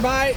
bye.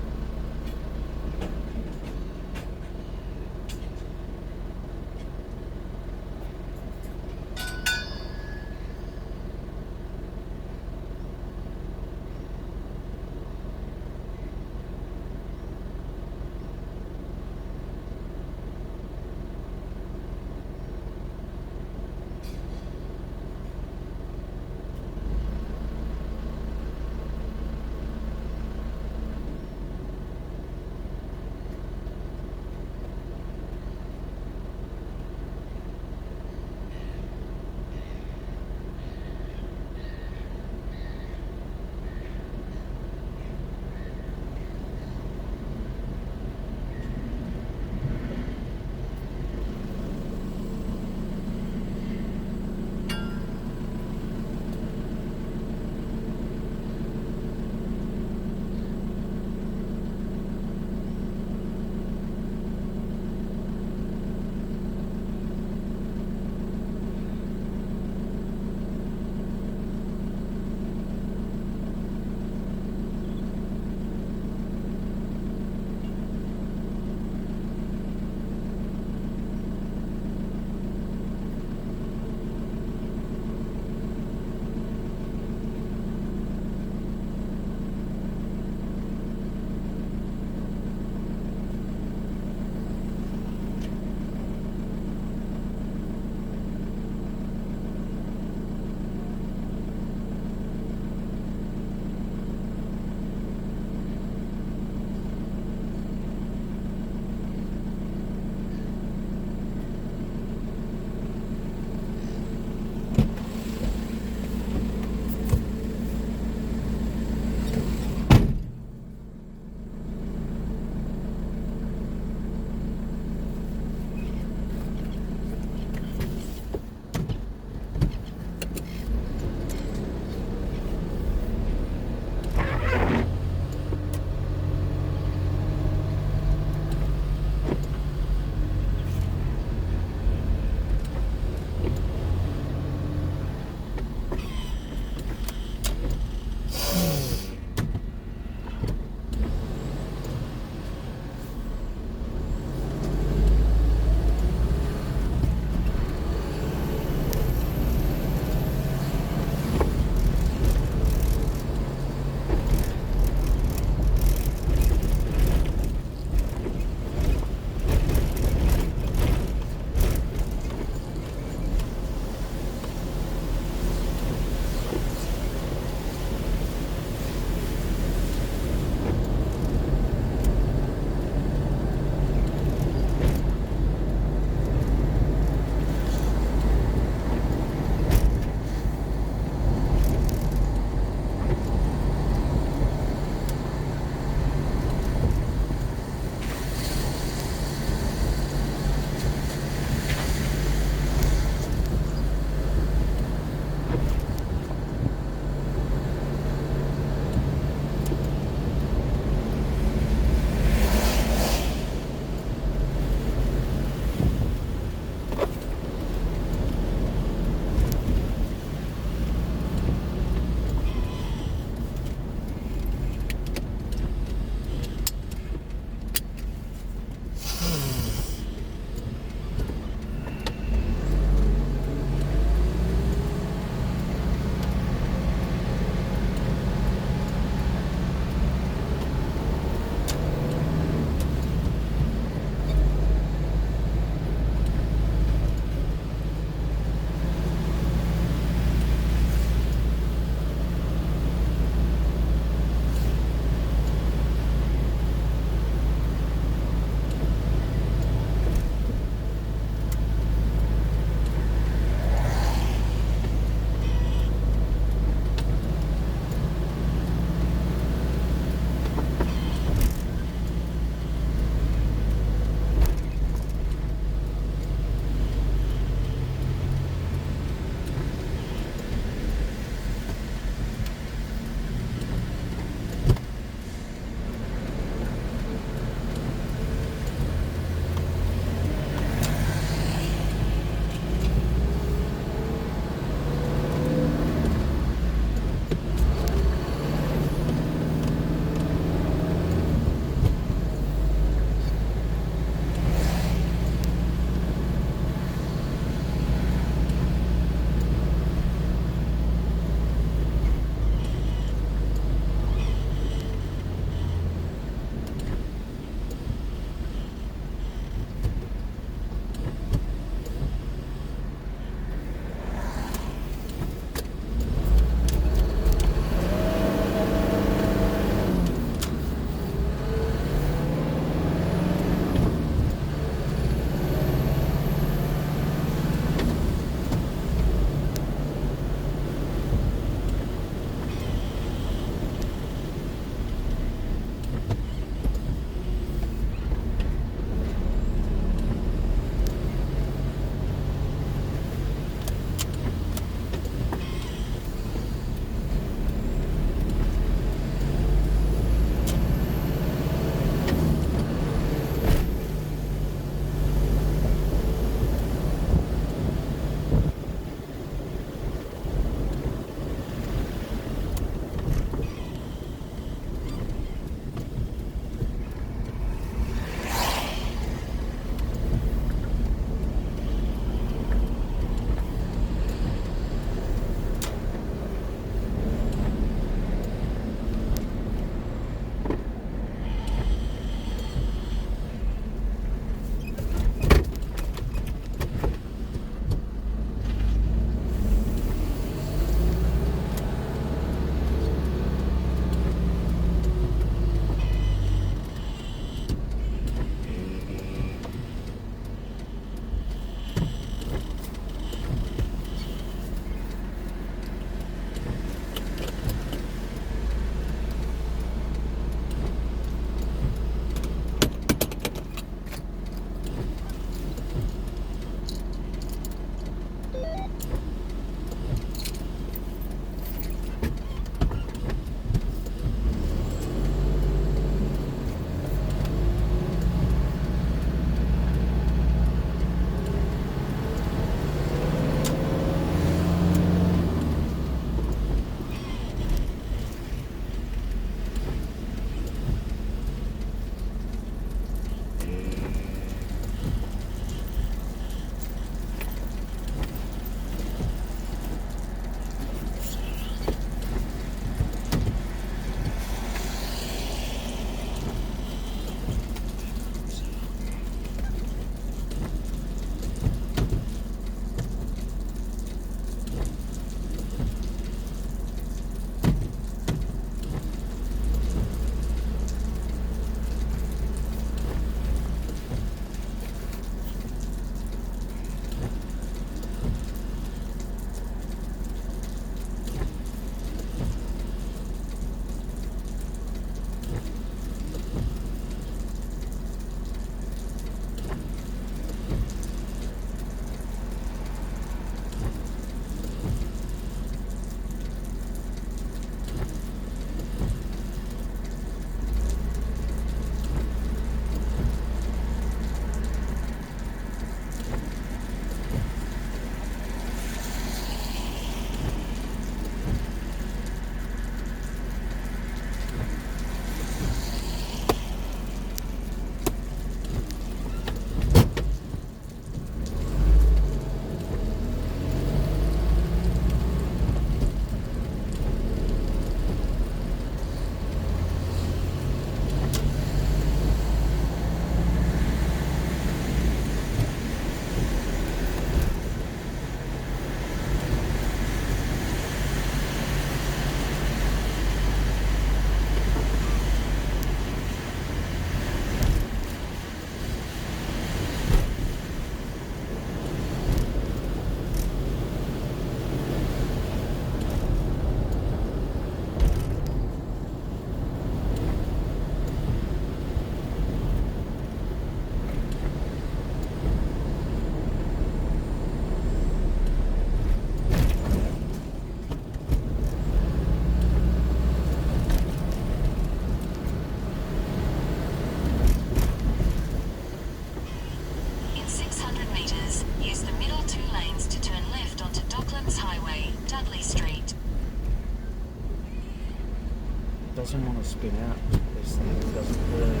doesn't want to spin out. This thing doesn't really.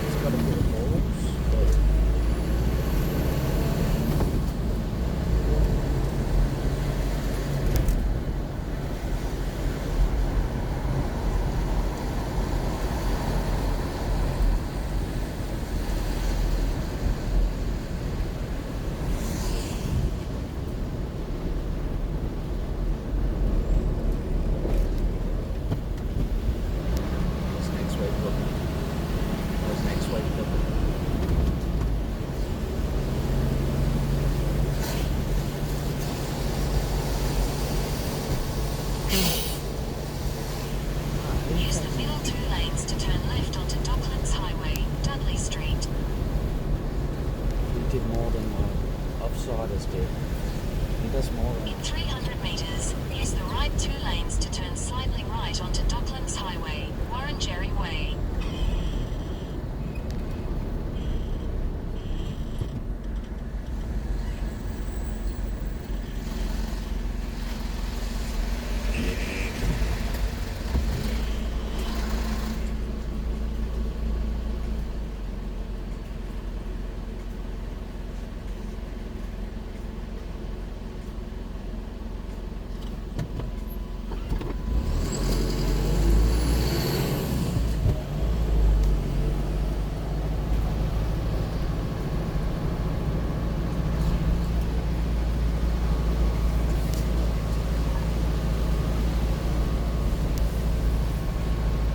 It's got a bit of balls, but what's next week looking? What's next week looking? Use the middle two lanes to turn left onto Docklands Highway, Dudley Street. He did more than offsiders did. He does more than. In 300 metres, use the right two lanes to turn slightly right onto Docklands Highway, Warrenjerry Way.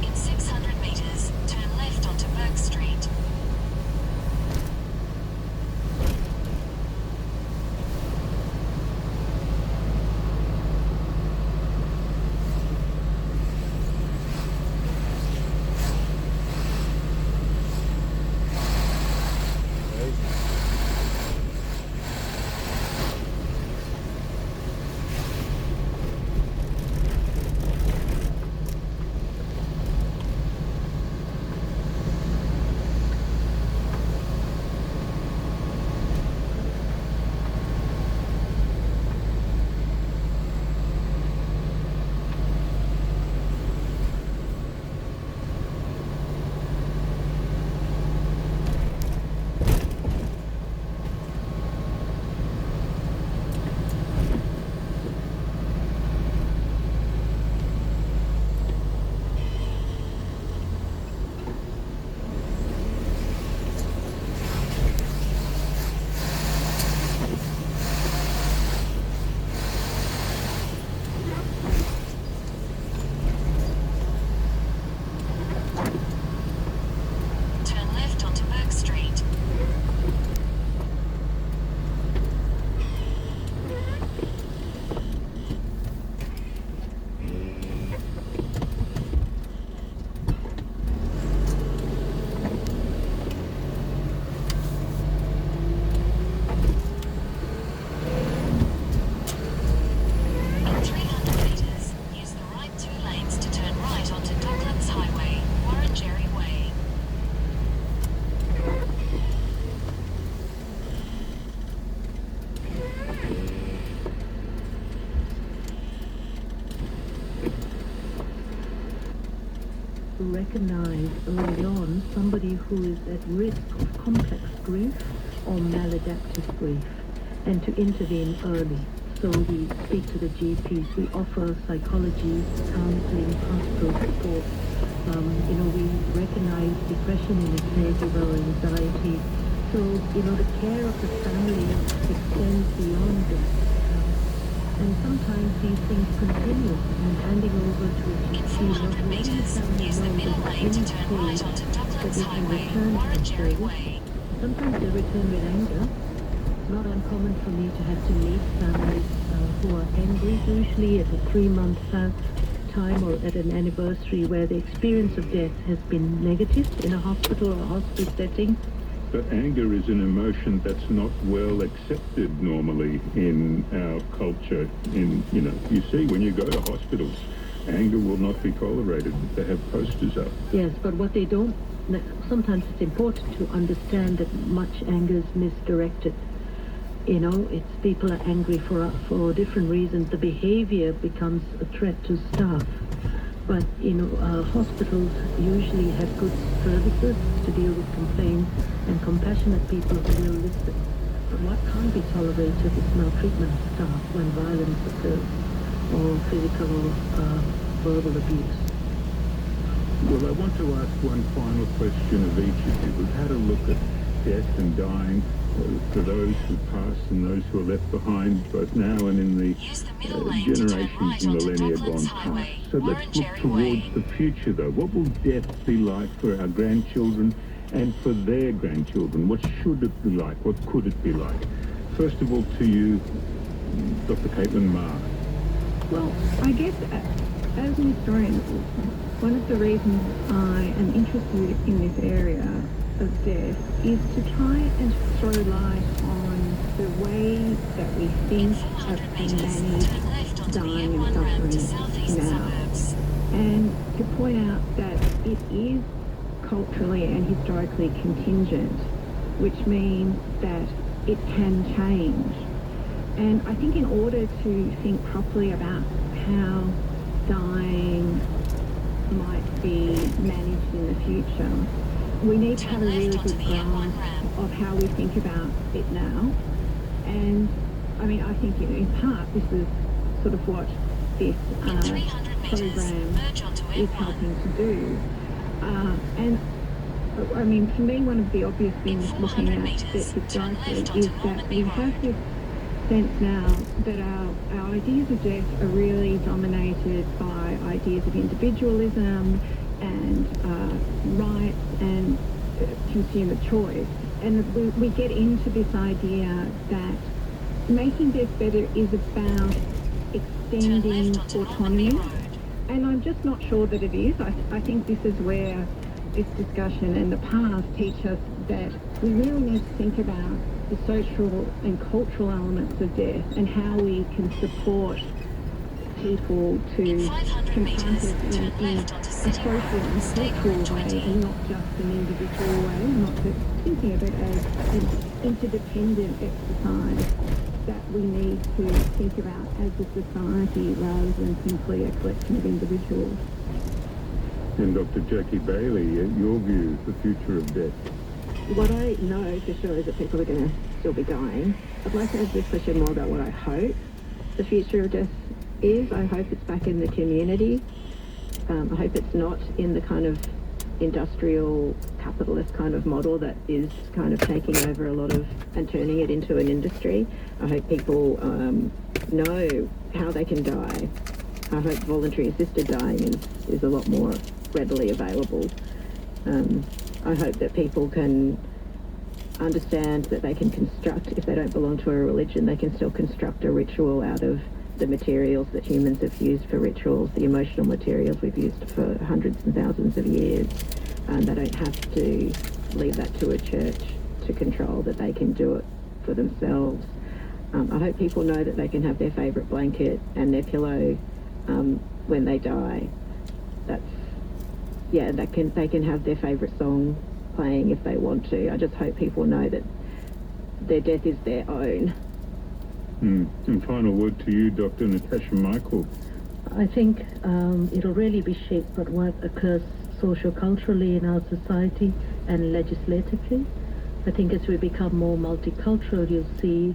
In 600 metres, turn left onto Burke Street. Turn left onto Burke Street. In 300 metres, use the right two lanes to turn right onto Docklands Highway, Warrenjerry Way. Recognize early on somebody who is at risk of complex grief or maladaptive grief and to intervene early. So we speak to the GPs, we offer psychology, counseling, hospital support. We recognize depression in its nature or anxiety. So, the care of the family extends beyond that. And sometimes these things continue and handing over to a In GP 400 metres, use the middle lane to turn right onto Docklands Highway, Warrenjerry Way. Sometimes they return with anger. It's not uncommon for me to have to meet families who are angry, usually at a 3-month time or at an anniversary where the experience of death has been negative in a hospital or hospice setting. But anger is an emotion that's not well accepted normally in our culture. You see, when you go to hospitals, anger will not be tolerated. They have posters up. Yes, but what they don't, sometimes it's important to understand that much anger is misdirected. It's people are angry for different reasons. The behavior becomes a threat to staff. But, hospitals usually have good services to deal with complaints and compassionate people who will listen. But what can't be tolerated is maltreatment of staff when violence occurs, or physical or verbal abuse. Well, I want to ask one final question of each of you. We've had a look at death and dying for those who pass and those who are left behind, both now and in the Use the middle lane to turn generations right and onto millennia Docklands gone Highway, past. So let's look Warren-Jerry towards Way. the future, though. What will death be like for our grandchildren and for their grandchildren? What should it be like? What could it be like? First of all, to you, Dr. Caitlin Marr. Well, I guess as an historian, one of the reasons I am interested in this area of death is to try and throw light on the way that we In think 400 of metres, and manage turn left onto the dying and M1 road to suffering southeast now. suburbs. And to point out that it is culturally and historically contingent, which means that it can change. And I think in order to think properly about how dying might be managed in the future, we need to have a really good grasp of how we think about it now. And I mean, I think in part this is sort of what this In 300 metres, program merge onto is M1. helping to do. And I mean, for me, one of the obvious things looking at it historically is that we have this sense now that our ideas of death are really dominated by ideas of individualism and rights and consumer choice. And we get into this idea that making death better is about Turn extending left onto autonomy. Albany Road. And I'm just not sure that it is. I think this is where this discussion and the past teach us that we really need to think about the social and cultural elements of death and how we can support people to In 500 confront metres, it turn in left onto a City social Road, and State cultural Road way 20. and not just an individual way, not just thinking of it as an interdependent exercise that we need to think about as a society rather than simply a collection of individuals. And Dr. Jackie Bailey, your view, the future of death. What I know for sure is that people are going to still be dying. I'd like to ask this question more about what I hope the future of death is. I hope it's back in the community. I hope it's not in the kind of industrial capitalist kind of model that is kind of taking over a lot of and turning it into an industry. I hope people know how they can die. I hope voluntary assisted dying is a lot more readily available. I hope that people can understand that they can construct, if they don't belong to a religion, they can still construct a ritual out of the materials that humans have used for rituals, the emotional materials we've used for hundreds and thousands of years. And they don't have to leave that to a church to control, that they can do it for themselves. I hope people know that they can have their favourite blanket and their pillow when they die. They can have their favourite song playing if they want to. I just hope people know that their death is their own. And final word to you, Dr. Natasha Michael. I think it'll really be shaped by what occurs socio-culturally in our society and legislatively. I think as we become more multicultural, you'll see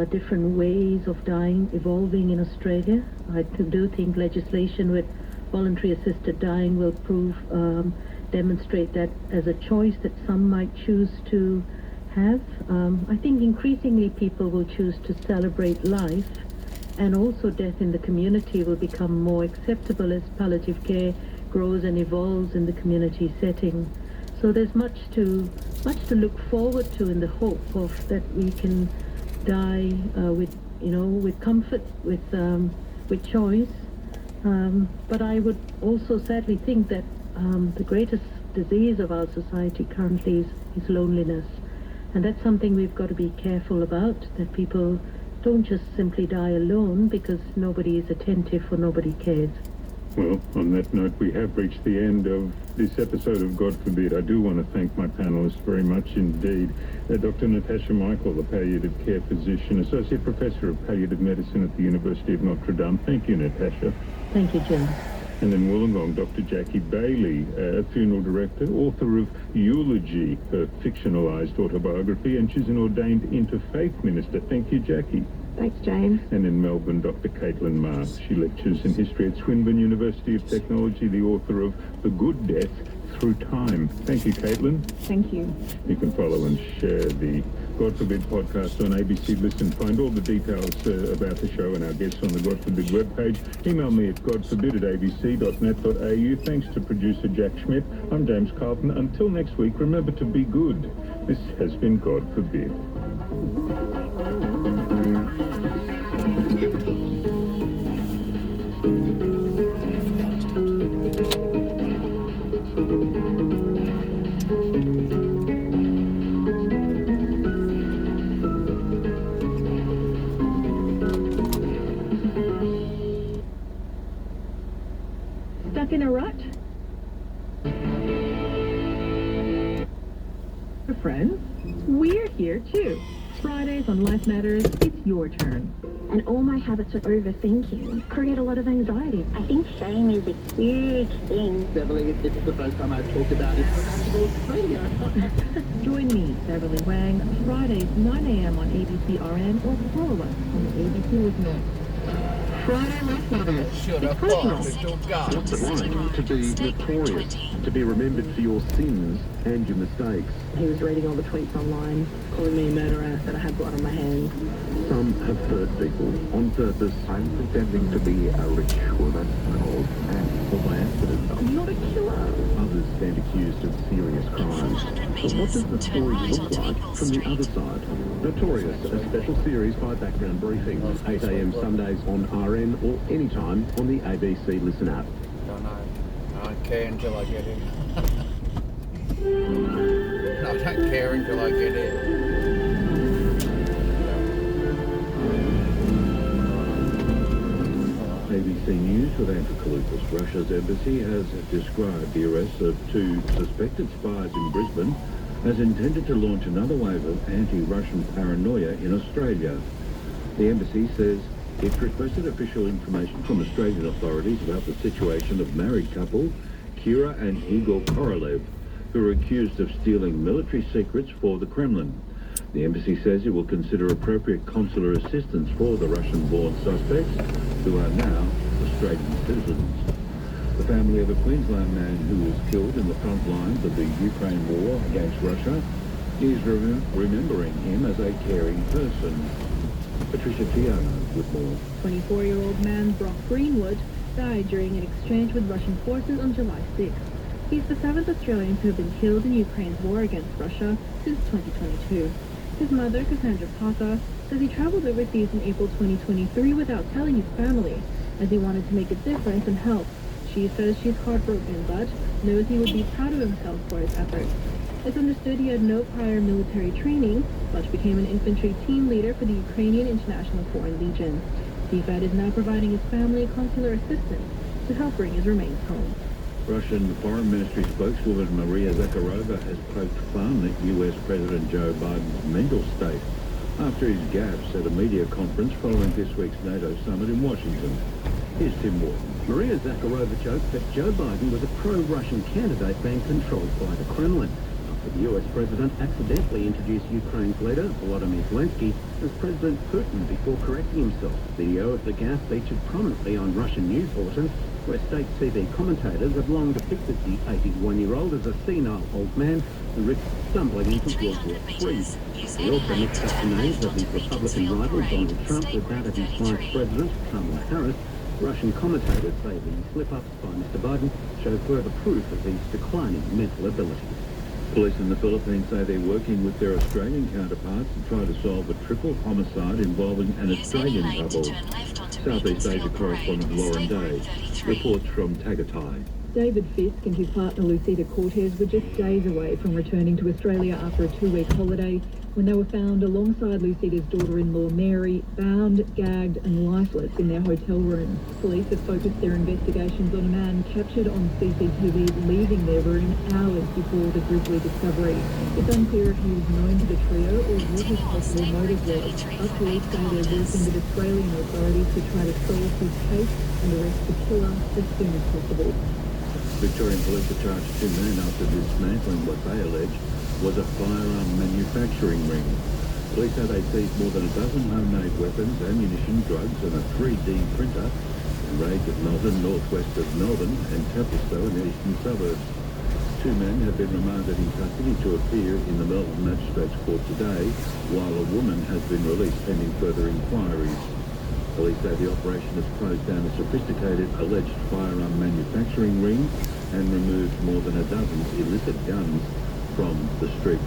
different ways of dying evolving in Australia. I do think legislation with voluntary assisted dying will demonstrate that as a choice that some might choose to have. I think increasingly people will choose to celebrate life, and also death in the community will become more acceptable as palliative care grows and evolves in the community setting. So there's much to look forward to in the hope of that we can die with comfort, with choice. But I would also sadly think that the greatest disease of our society currently is loneliness. And that's something we've got to be careful about, that people don't just simply die alone because nobody is attentive or nobody cares. Well, on that note, we have reached the end of this episode of God Forbid. I do want to thank my panelists very much indeed. Dr. Natasha Michael, the palliative care physician, Associate Professor of Palliative Medicine at the University of Notre Dame. Thank you, Natasha. Thank you, Jim. And in Wollongong, Dr. Jackie Bailey, funeral director, author of Eulogy, her fictionalised autobiography, and she's an ordained interfaith minister. Thank you, Jackie. Thanks, James. And in Melbourne, Dr. Caitlin Marsh. She lectures in history at Swinburne University of Technology, the author of The Good Death Through Time. Thank you, Caitlin. Thank you. You can follow and share the God Forbid podcast on ABC Listen. Find all the details about the show and our guests on the God Forbid webpage. Email me at godforbid@abc.net.au. Thanks to producer Jack Schmidt. I'm James Carlton. Until next week, remember to be good. This has been God Forbid. Stuck in a rut? Friends, we're here too. Fridays on Life Matters, it's your turn. And all my habits of overthinking create a lot of anxiety. I think shame is a huge thing. Beverly, this is the first time I've talked about it on Actual Radio. Join me, Beverly Wang, Fridays 9 a.m. on ABC RN or follow us on the ABC Listener. Friday Life Matters. Should have fought with your God. What's it like to be notorious, to be remembered for your sins and your mistakes? He was reading all the tweets online, calling me a murderer, that I had blood on my hands. Some have hurt people on purpose. I'm pretending to be a rich woman called Anne, or by accident. I'm not a killer. Others stand accused of serious crimes. But what does the story look like from the other side? Notorious, a special series by Background Briefing, 8 a.m. Sundays on RN or anytime on the ABC Listen app. Don't know. I don't care until I get in. No, I don't care until I get in. ABC News with Andrew Kaloupas. Russia's embassy has described the arrest of 2 suspected spies in Brisbane as intended to launch another wave of anti-Russian paranoia in Australia. The embassy says it requested official information from Australian authorities about the situation of married couple Kira and Igor Korolev, who are accused of stealing military secrets for the Kremlin. The embassy says it will consider appropriate consular assistance for the Russian-born suspects, who are now Australian citizens. The family of a Queensland man who was killed in the front lines of the Ukraine war against Russia is remembering him as a caring person. Patricia Tiano with more. 24-year-old man Brock Greenwood died during an exchange with Russian forces on July 6th. He's the 7th Australian to have been killed in Ukraine's war against Russia since 2022. His mother, Cassandra Parker, says he traveled overseas in April 2023 without telling his family, as he wanted to make a difference and help. She says she's heartbroken, but knows he would be proud of himself for his efforts. It's understood he had no prior military training, but became an infantry team leader for the Ukrainian International Foreign Legion. DFAD is now providing his family consular assistance to help bring his remains home. Russian Foreign Ministry spokeswoman Maria Zakharova has poked fun at US President Joe Biden's mental state after his gaffes at a media conference following this week's NATO summit in Washington. Here's Tim Wharton. Maria Zakharova joked that Joe Biden was a pro-Russian candidate being controlled by the Kremlin after the US president accidentally introduced Ukraine's leader, Volodymyr Zelensky, as President Putin before correcting himself. Video of the gaffe featured prominently on Russian news bulletins, where state TV commentators have long depicted the 81-year-old as a senile old man who risked stumbling into World War III. He also mixed up the names of his Republican rival Donald Trump with that of his vice president, Kamala Harris. Russian commentators say the slip-ups by Mr. Biden show further proof of his declining mental abilities. Police in the Philippines say they're working with their Australian counterparts to try to solve a triple homicide involving an Australian couple. Southeast Asia correspondent Lauren Day reports from Tagatai. David Fisk and his partner Lucida Cortez were just days away from returning to Australia after a 2-week holiday when they were found alongside Lucida's daughter-in-law Mary, bound, gagged and lifeless in their hotel room. Police have focused their investigations on a man captured on CCTV leaving their room hours before the grisly discovery. It's unclear if he was known to the trio or what his possible motive was. But police say they're working with Australian authorities to try to solve his case and arrest the killer as soon as possible. Victorian police have charged 2 men after dismantling what they allege was a firearm manufacturing ring. Police say they seized more than a dozen homemade weapons, ammunition, drugs and a 3D printer in raids at Melbourne, northwest of Melbourne and Templestowe in the eastern suburbs. 2 men have been remanded in custody to appear in the Melbourne Magistrates Court today, while a woman has been released pending further inquiries. Police say the operation has closed down a sophisticated alleged firearm manufacturing ring and removed more than a dozen illicit guns from the streets.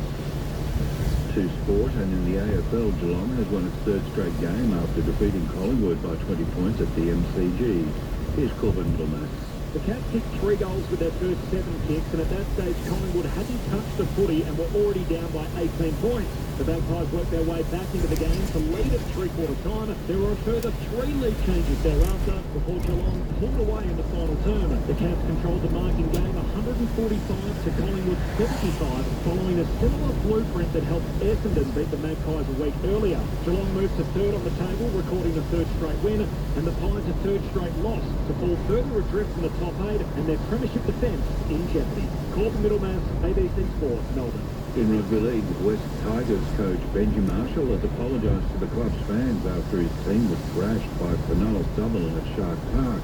To sport, and in the AFL, Geelong has won its 3rd straight game after defeating Collingwood by 20 points at the MCG. Here's Corbin Middlemass. The Cats kicked 3 goals with their first 7 kicks, and at that stage Collingwood hadn't touched the footy and were already down by 18 points. The Magpies worked their way back into the game to lead at three-quarter time. There were a further 3 lead changes thereafter before Geelong pulled away in the final term. The Cats controlled the marking game 145 to Collingwood 75, following a similar blueprint that helped Essendon beat the Magpies a week earlier. Geelong moved to 3rd on the table, recording a 3rd straight win, and the Pies a 3rd straight loss to fall further adrift from the top 8 and their premiership defence in jeopardy. Corbin Middlemass, ABC Sport, Melbourne. In rugby league, West Tigers coach Benji Marshall has apologised to the club's fans after his team was thrashed by Penal Dublin at Shark Park.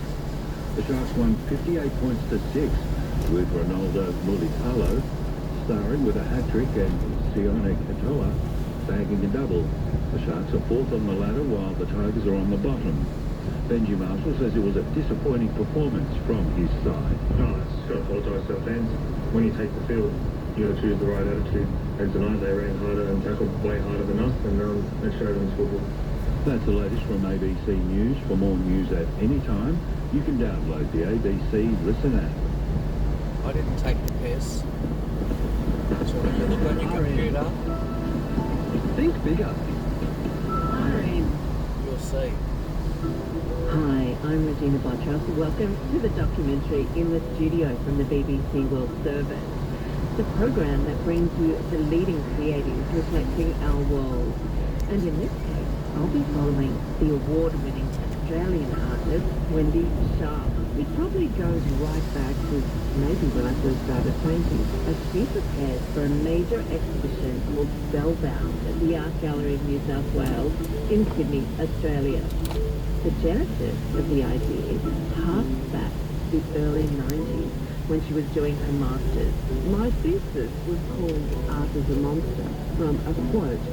The Sharks won 58 points to 6, with Ronaldo Mulitalo starring with a hat-trick and Sione Katoa bagging a double. The Sharks are 4th on the ladder while the Tigers are on the bottom. Benji Marshall says it was a disappointing performance from his side. No, it's got to apologise to our fans. When you take the field, you got to choose the right attitude. And tonight they ran harder and tackled way harder than us, and it showed in football. That's the latest from ABC News. For more news at any time, you can download the ABC Listen app. I didn't take the piss. So when you look on your computer, Think bigger. you'll see. Hi, I'm Regina Botros. Welcome to the documentary In the Studio from the BBC World Service. It's a program that brings you the leading creatives reflecting our world. And in this case, I'll be following the award-winning Australian artist, Wendy Sharp. It probably goes right back to maybe when I first started painting, as she prepared for a major exhibition called Spellbound at the Art Gallery of New South Wales in Sydney, Australia. The genesis of the idea harks back to the early 90s when she was doing her master's. My thesis was called Art as a Monster, from a quote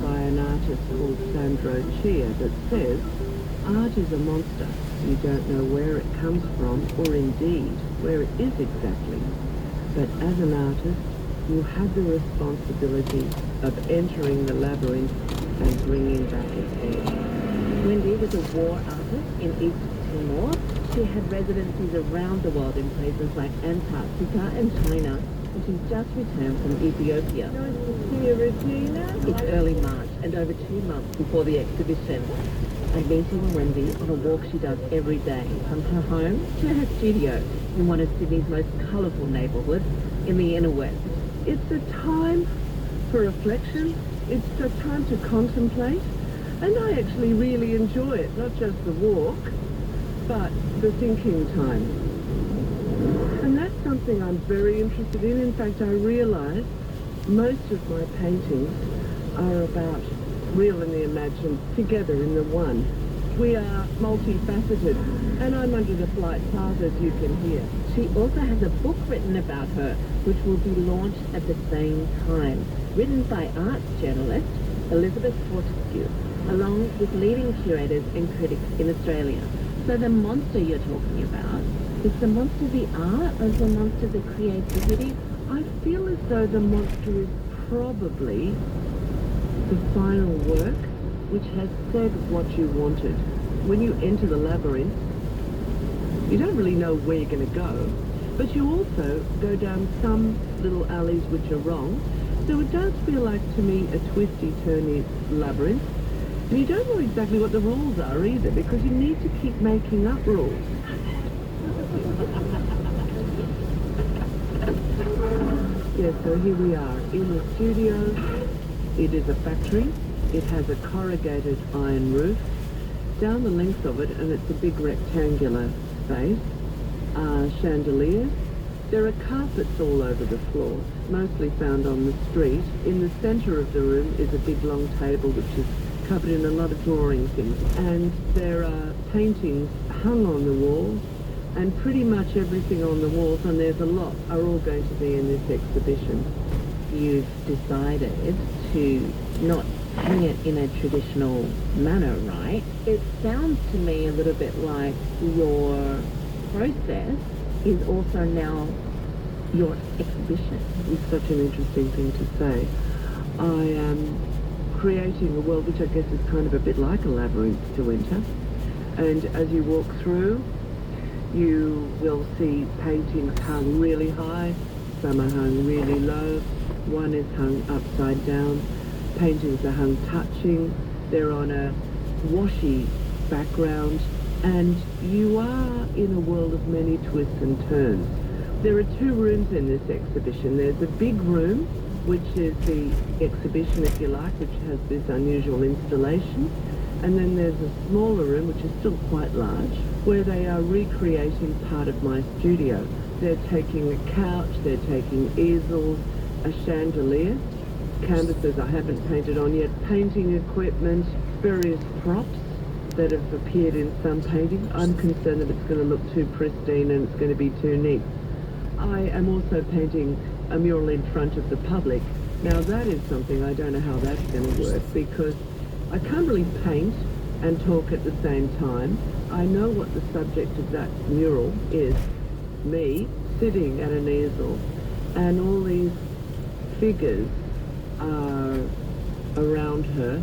by an artist called Sandro Chia that says, "Art is a monster. You don't know where it comes from or indeed where it is exactly. But as an artist, you have the responsibility of entering the labyrinth and bringing back its edge." Wendy was a war artist in East Timor. She had residencies around the world in places like Antarctica and China, and she's just returned from Ethiopia. Nice to see you, Regina. It's early March, and over 2 months before the exhibition, I'm meeting Wendy on a walk she does every day, from her home to her studio in one of Sydney's most colourful neighbourhoods in the inner west. It's a time for reflection. It's a time to contemplate. And I actually really enjoy it, not just the walk, but the thinking time. And that's something I'm very interested in. In fact, I realise most of my paintings are about real and the imagined together in the one. We are multifaceted, and I'm under the flight path, as you can hear. She also has a book written about her, which will be launched at the same time, written by arts journalist Elizabeth Fortescue, along with leading curators and critics in Australia. So the monster you're talking about, is the monster the art or is the monster the creativity? I feel as though the monster is probably the final work, which has said what you wanted. When you enter the labyrinth, you don't really know where you're going to go, but you also go down some little alleys which are wrong, So it does feel like, to me, a twisty-turny labyrinth. And you don't know exactly what the rules are either, because you need to keep making up rules. Yeah, so here we are in the studio. It is a factory. It has a corrugated iron roof down the length of it, and it's a big rectangular space. Chandeliers. There are carpets all over the floor, mostly found on the street. In the centre of the room is a big long table which is covered in a lot of drawing things. And there are paintings hung on the walls, and pretty much everything on the walls, and there's a lot, are all going to be in this exhibition. You've decided to not hang it in a traditional manner, right? It sounds to me a little bit like your process is also now your exhibition. It's such an interesting thing to say. I am creating a world which I guess is kind of a bit like a labyrinth to enter. And as you walk through, you will see paintings hung really high, some are hung really low, one is hung upside down, paintings are hung touching, they're on a washy background, and you are in a world of many twists and turns. There are two rooms in this exhibition. There's a big room, which is the exhibition, if you like, which has this unusual installation. And then there's a smaller room, which is still quite large, where they are recreating part of my studio. They're taking a couch, they're taking easels, a chandelier, canvases I haven't painted on yet, painting equipment, various props that have appeared in some paintings. I'm concerned that it's going to look too pristine and it's going to be too neat. I am also painting a mural in front of the public. Now that is something I don't know how that's going to work, because I can't really paint and talk at the same time. I know what the subject of that mural is. Me sitting at an easel, and all these figures are around her.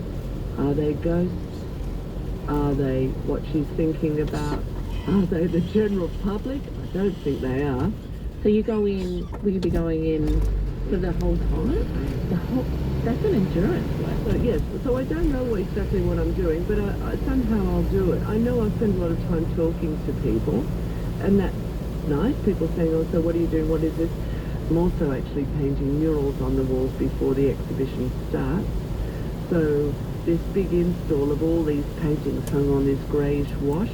Are they ghosts? Are they what she's thinking about? Are they the general public? I don't think they are. So you go in, will you be going in for the whole time? That's an endurance work. So, yes, so I don't know exactly what I'm doing, but I somehow I'll do it. I know I spend a lot of time talking to people, and that's nice. People saying, oh, so what are you doing? What is this? I'm also actually painting murals on the walls before the exhibition starts. So this big install of all these paintings hung on this greyish wash.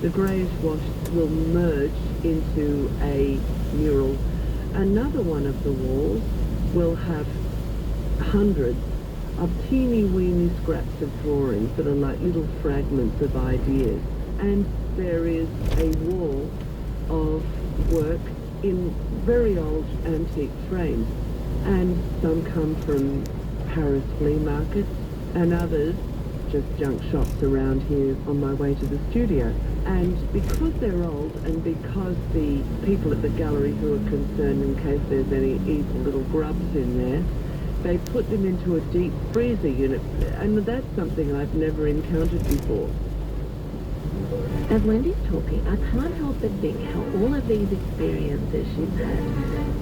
The greyish wash will merge into a mural. Another one of the walls will have hundreds of teeny weeny scraps of drawings that are like little fragments of ideas. And there is a wall of work in very old antique frames. And some come from Paris flea markets, and others just junk shops around here on my way to the studio. And because they're old, and because the people at the gallery who are concerned in case there's any evil little grubs in there, they put them into a deep freezer unit, and that's something I've never encountered before. As Wendy's talking, I can't help but think how all of these experiences she's had,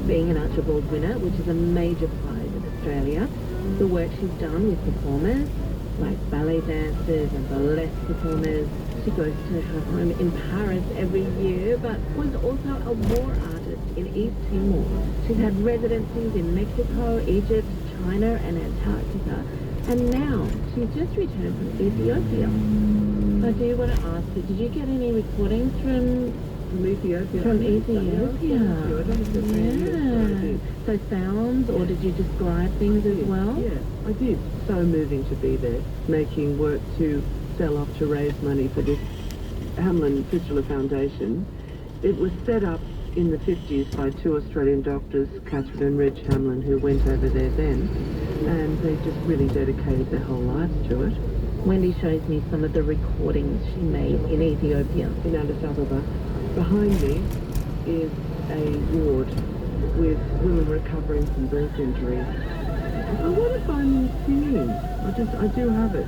being an Archibald winner, which is a major prize in Australia, the work she's done with performers, like ballet dancers and burlesque performers. She goes to her home in Paris every year, but was also a war artist in East Timor. She's had residencies in Mexico, Egypt, China and Antarctica, and now she's just returned from Ethiopia. I do want to ask you, did you get any recordings from Ethiopia? From Ethiopia. Yeah. So sounds, or did you describe things as well? Yeah, I did. So moving to be there, making work to sell off to raise money for this Hamlin Fistula Foundation. It was set up in the 50s by two Australian doctors, Catherine and Reg Hamlin, who went over there then, and they just really dedicated their whole lives to it. Wendy shows me some of the recordings she made in Ethiopia. In Addis Ababa. Behind me is a ward with women recovering from birth injuries. I wonder if I'm singing. I do have it.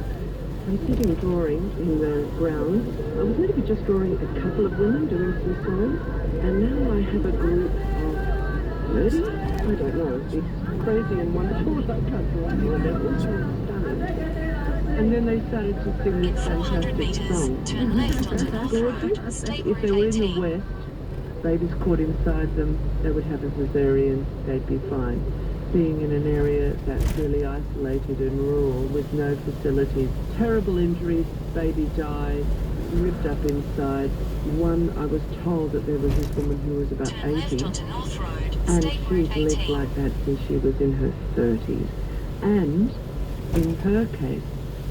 I'm sitting drawing in the ground. I was meant to be just drawing a couple of women doing some songs, and now I have a group of 30 I don't know. It's crazy and wonderful. I can't tell you that. It was stunning. And then they started to sing this fantastic song. Turn left onto North Gorgeous. Road, State If they Road were in the 18. West, babies caught inside them, they would have a cesarean, they'd be fine. Being in an area that's really isolated and rural with no facilities, terrible injuries, baby died, ripped up inside. One, I was told that there was this woman who was about Turn left 80, onto North Road, and State she'd Road lived 18. like that since she was in her 30s. And in her case,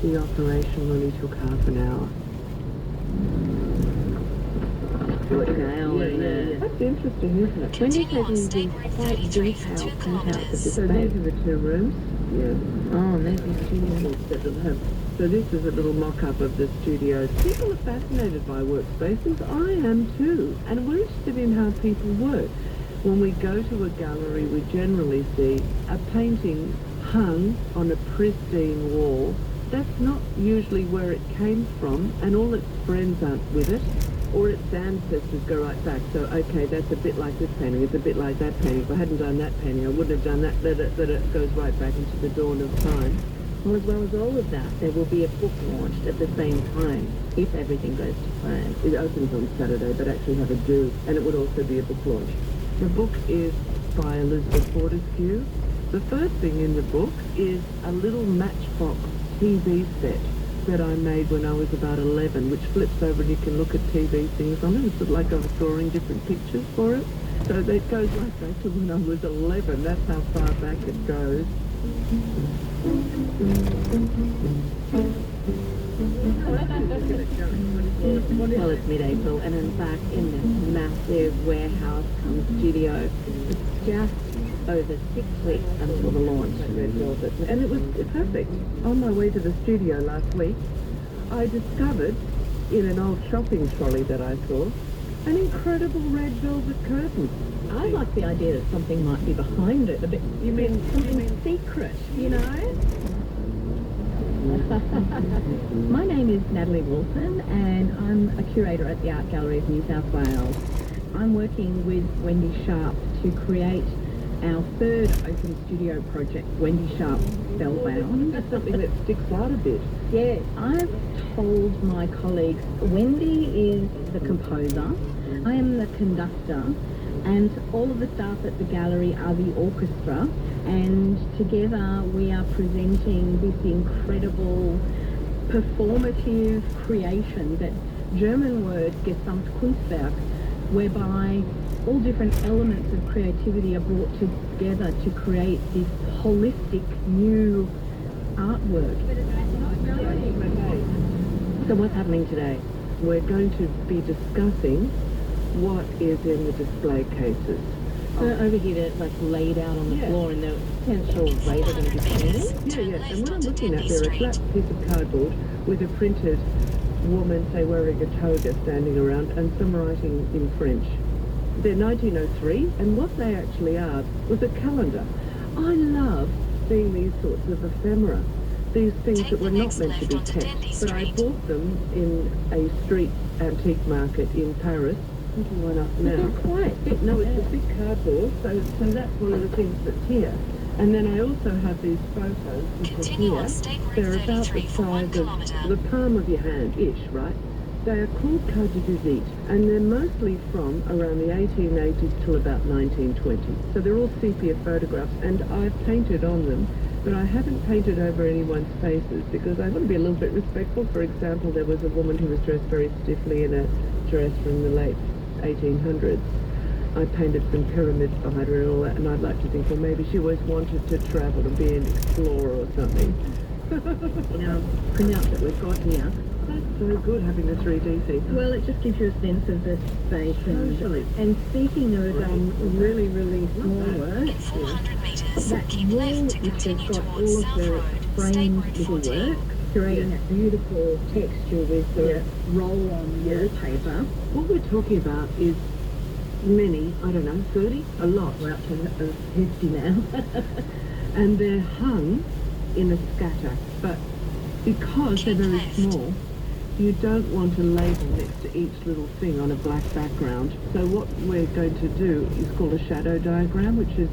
the operation only took half an hour. That's interesting, isn't it? Wendy Continue on says State in Road these quite 33 for 2 detailed printouts of kilometres. this So space. these are the two rooms. Yeah. Oh, and there's the studio. That will have. So this is a little mock-up of the studios. People are fascinated by workspaces. I am too. And we're interested in how people work. When we go to a gallery, we generally see a painting hung on a pristine wall. That's not usually where it came from, and all its friends aren't with it, or its ancestors go right back. So, okay, that's a bit like this painting, it's a bit like that painting. If I hadn't done that painting, I wouldn't have done that. That it goes right back into the dawn of time. Well, as well as all of that, there will be a book launched at the same time, if everything goes to plan. It opens on Saturday, but actually have a do, and it would also be a book launch. The book is by Elizabeth Fortescue. The first thing in the book is a little Matchbox TV set that I made when I was about 11, which flips over and you can look at TV things on it. It's sort of like I was drawing different pictures for it. So that goes right back to when I was 11. That's how far back it goes. Well, it's mid-April, and in fact, in this massive warehouse come studio, it's just over 6 weeks until the launch. And it was perfect. On my way to the studio last week, I discovered in an old shopping trolley that I saw an incredible red velvet curtain. I like the idea that something might be behind it, a bit, You mean something secret, you know? My name is Natalie Wilson, and I'm a curator at the Art Gallery of New South Wales. I'm working with Wendy Sharp to create our third open studio project, Wendy Sharp Spellbound. That's something that sticks out a bit. Yeah, I've told my colleagues, Wendy is the composer, I am the conductor, and all of the staff at the gallery are the orchestra, and together we are presenting this incredible performative creation, that German word Gesamtkunstwerk, whereby all different elements of creativity are brought together to create this holistic new artwork. So what's happening today? We're going to be discussing what is in the display cases. So over here, they're like laid out on the Yeah. floor, and the potential way they're going to be painted. Yeah. And what I'm looking at, they're a flat piece of cardboard with a printed woman, say, wearing a toga standing around, and some writing in French. They're 1903, and what they actually are was a calendar. I love seeing these sorts of ephemera, these things that were not meant to be kept. But I bought them in a street antique market in Paris. I think one up now. They're quite big. No, it's a big cardboard, so that's one of the things that's here. And then I also have these photos, which are Continue on here. State Road They're about 33 the for 1 size kilometre. of the palm of your hand-ish, right? They are called cartes de visite, and they're mostly from around the 1880s till about 1920. So they're all sepia photographs, and I've painted on them, but I haven't painted over anyone's faces because I want to be a little bit respectful. For example, there was a woman who was dressed very stiffly in a dress from the late 1800s. I painted some pyramids behind her and all that, and I'd like to think, well, maybe she always wanted to travel and be an explorer or something. Now, printout that we've got here, That's so good having the 3D thing. well, it just gives you a sense of the space. Totally. And speaking of really, really small work, In 400 metres, that keep wall left to which has continue got towards all of South the Road, State framed Road little 14. work, creating that beautiful texture with the roll-on wallpaper. What we're talking about is many, I don't know, 30? A lot. We're up to 50 now. And they're hung in a scatter. But because they're very small, you don't want a label next to each little thing on a black background. So what we're going to do is called a shadow diagram, which is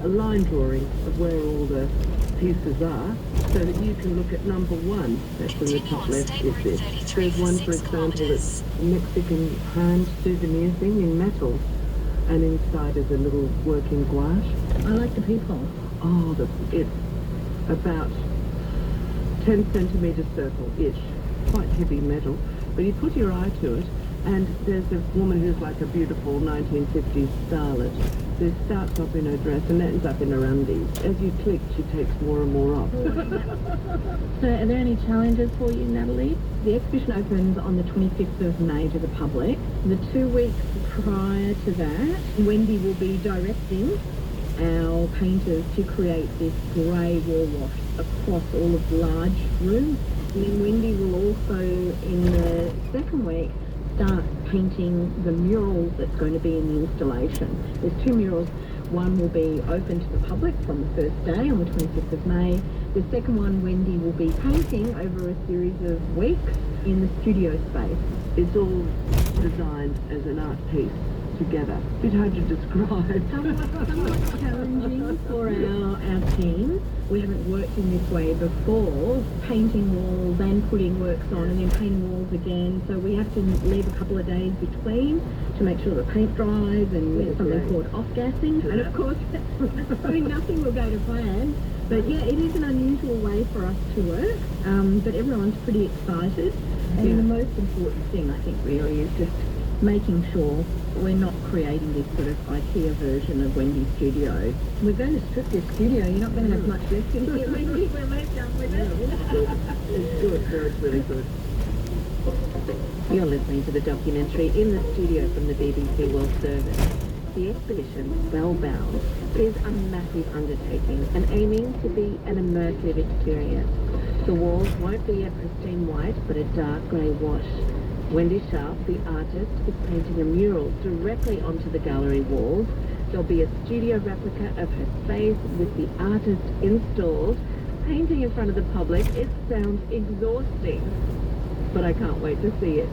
a line drawing of where all the pieces are, so that you can look at number one. That's in the top left is this. There's one, for example, that's a Mexican hand souvenir thing in metal, and inside is a little working gouache. I like the peephole. Oh, it's about 10 centimetre circle-ish, quite heavy metal, but you put your eye to it, and there's a woman who's like a beautiful 1950s starlet. Who starts off in her dress and ends up in her undies. As you click, she takes more and more off. So are there any challenges for you, Natalie? The exhibition opens on the 25th of May to the public. The 2 weeks prior to that, Wendy will be directing our painters to create this grey wall wash across all of the large rooms. And then Wendy will also, in the second week, start painting the mural that's going to be in the installation. There's 2 murals. One will be open to the public from the first day on the 25th of May. The second one, Wendy will be painting over a series of weeks in the studio space. It's all designed as an art piece together. Bit hard to describe. Somewhat challenging for our team. We haven't worked in this way before, painting walls and putting works on and then painting walls again. So we have to leave a couple of days between to make sure the paint dries, and there's something called off-gassing. And of course, nothing will go to plan. But yeah, it is an unusual way for us to work, but everyone's pretty excited. And the most important thing, I think, really is just making sure we're not creating this sort of IKEA version of Wendy's studio. We're going to strip this studio. You're not going to have much left in here, Wendy. We're left done with it. It's good. It's really good. You're listening to the documentary In the Studio from the BBC World Service. The exhibition, Spellbound, is a massive undertaking and aiming to be an immersive experience. The walls won't be a pristine white, but a dark grey wash. Wendy Sharp, the artist, is painting a mural directly onto the gallery walls. There'll be a studio replica of her face with the artist installed. Painting in front of the public, it sounds exhausting, but I can't wait to see it.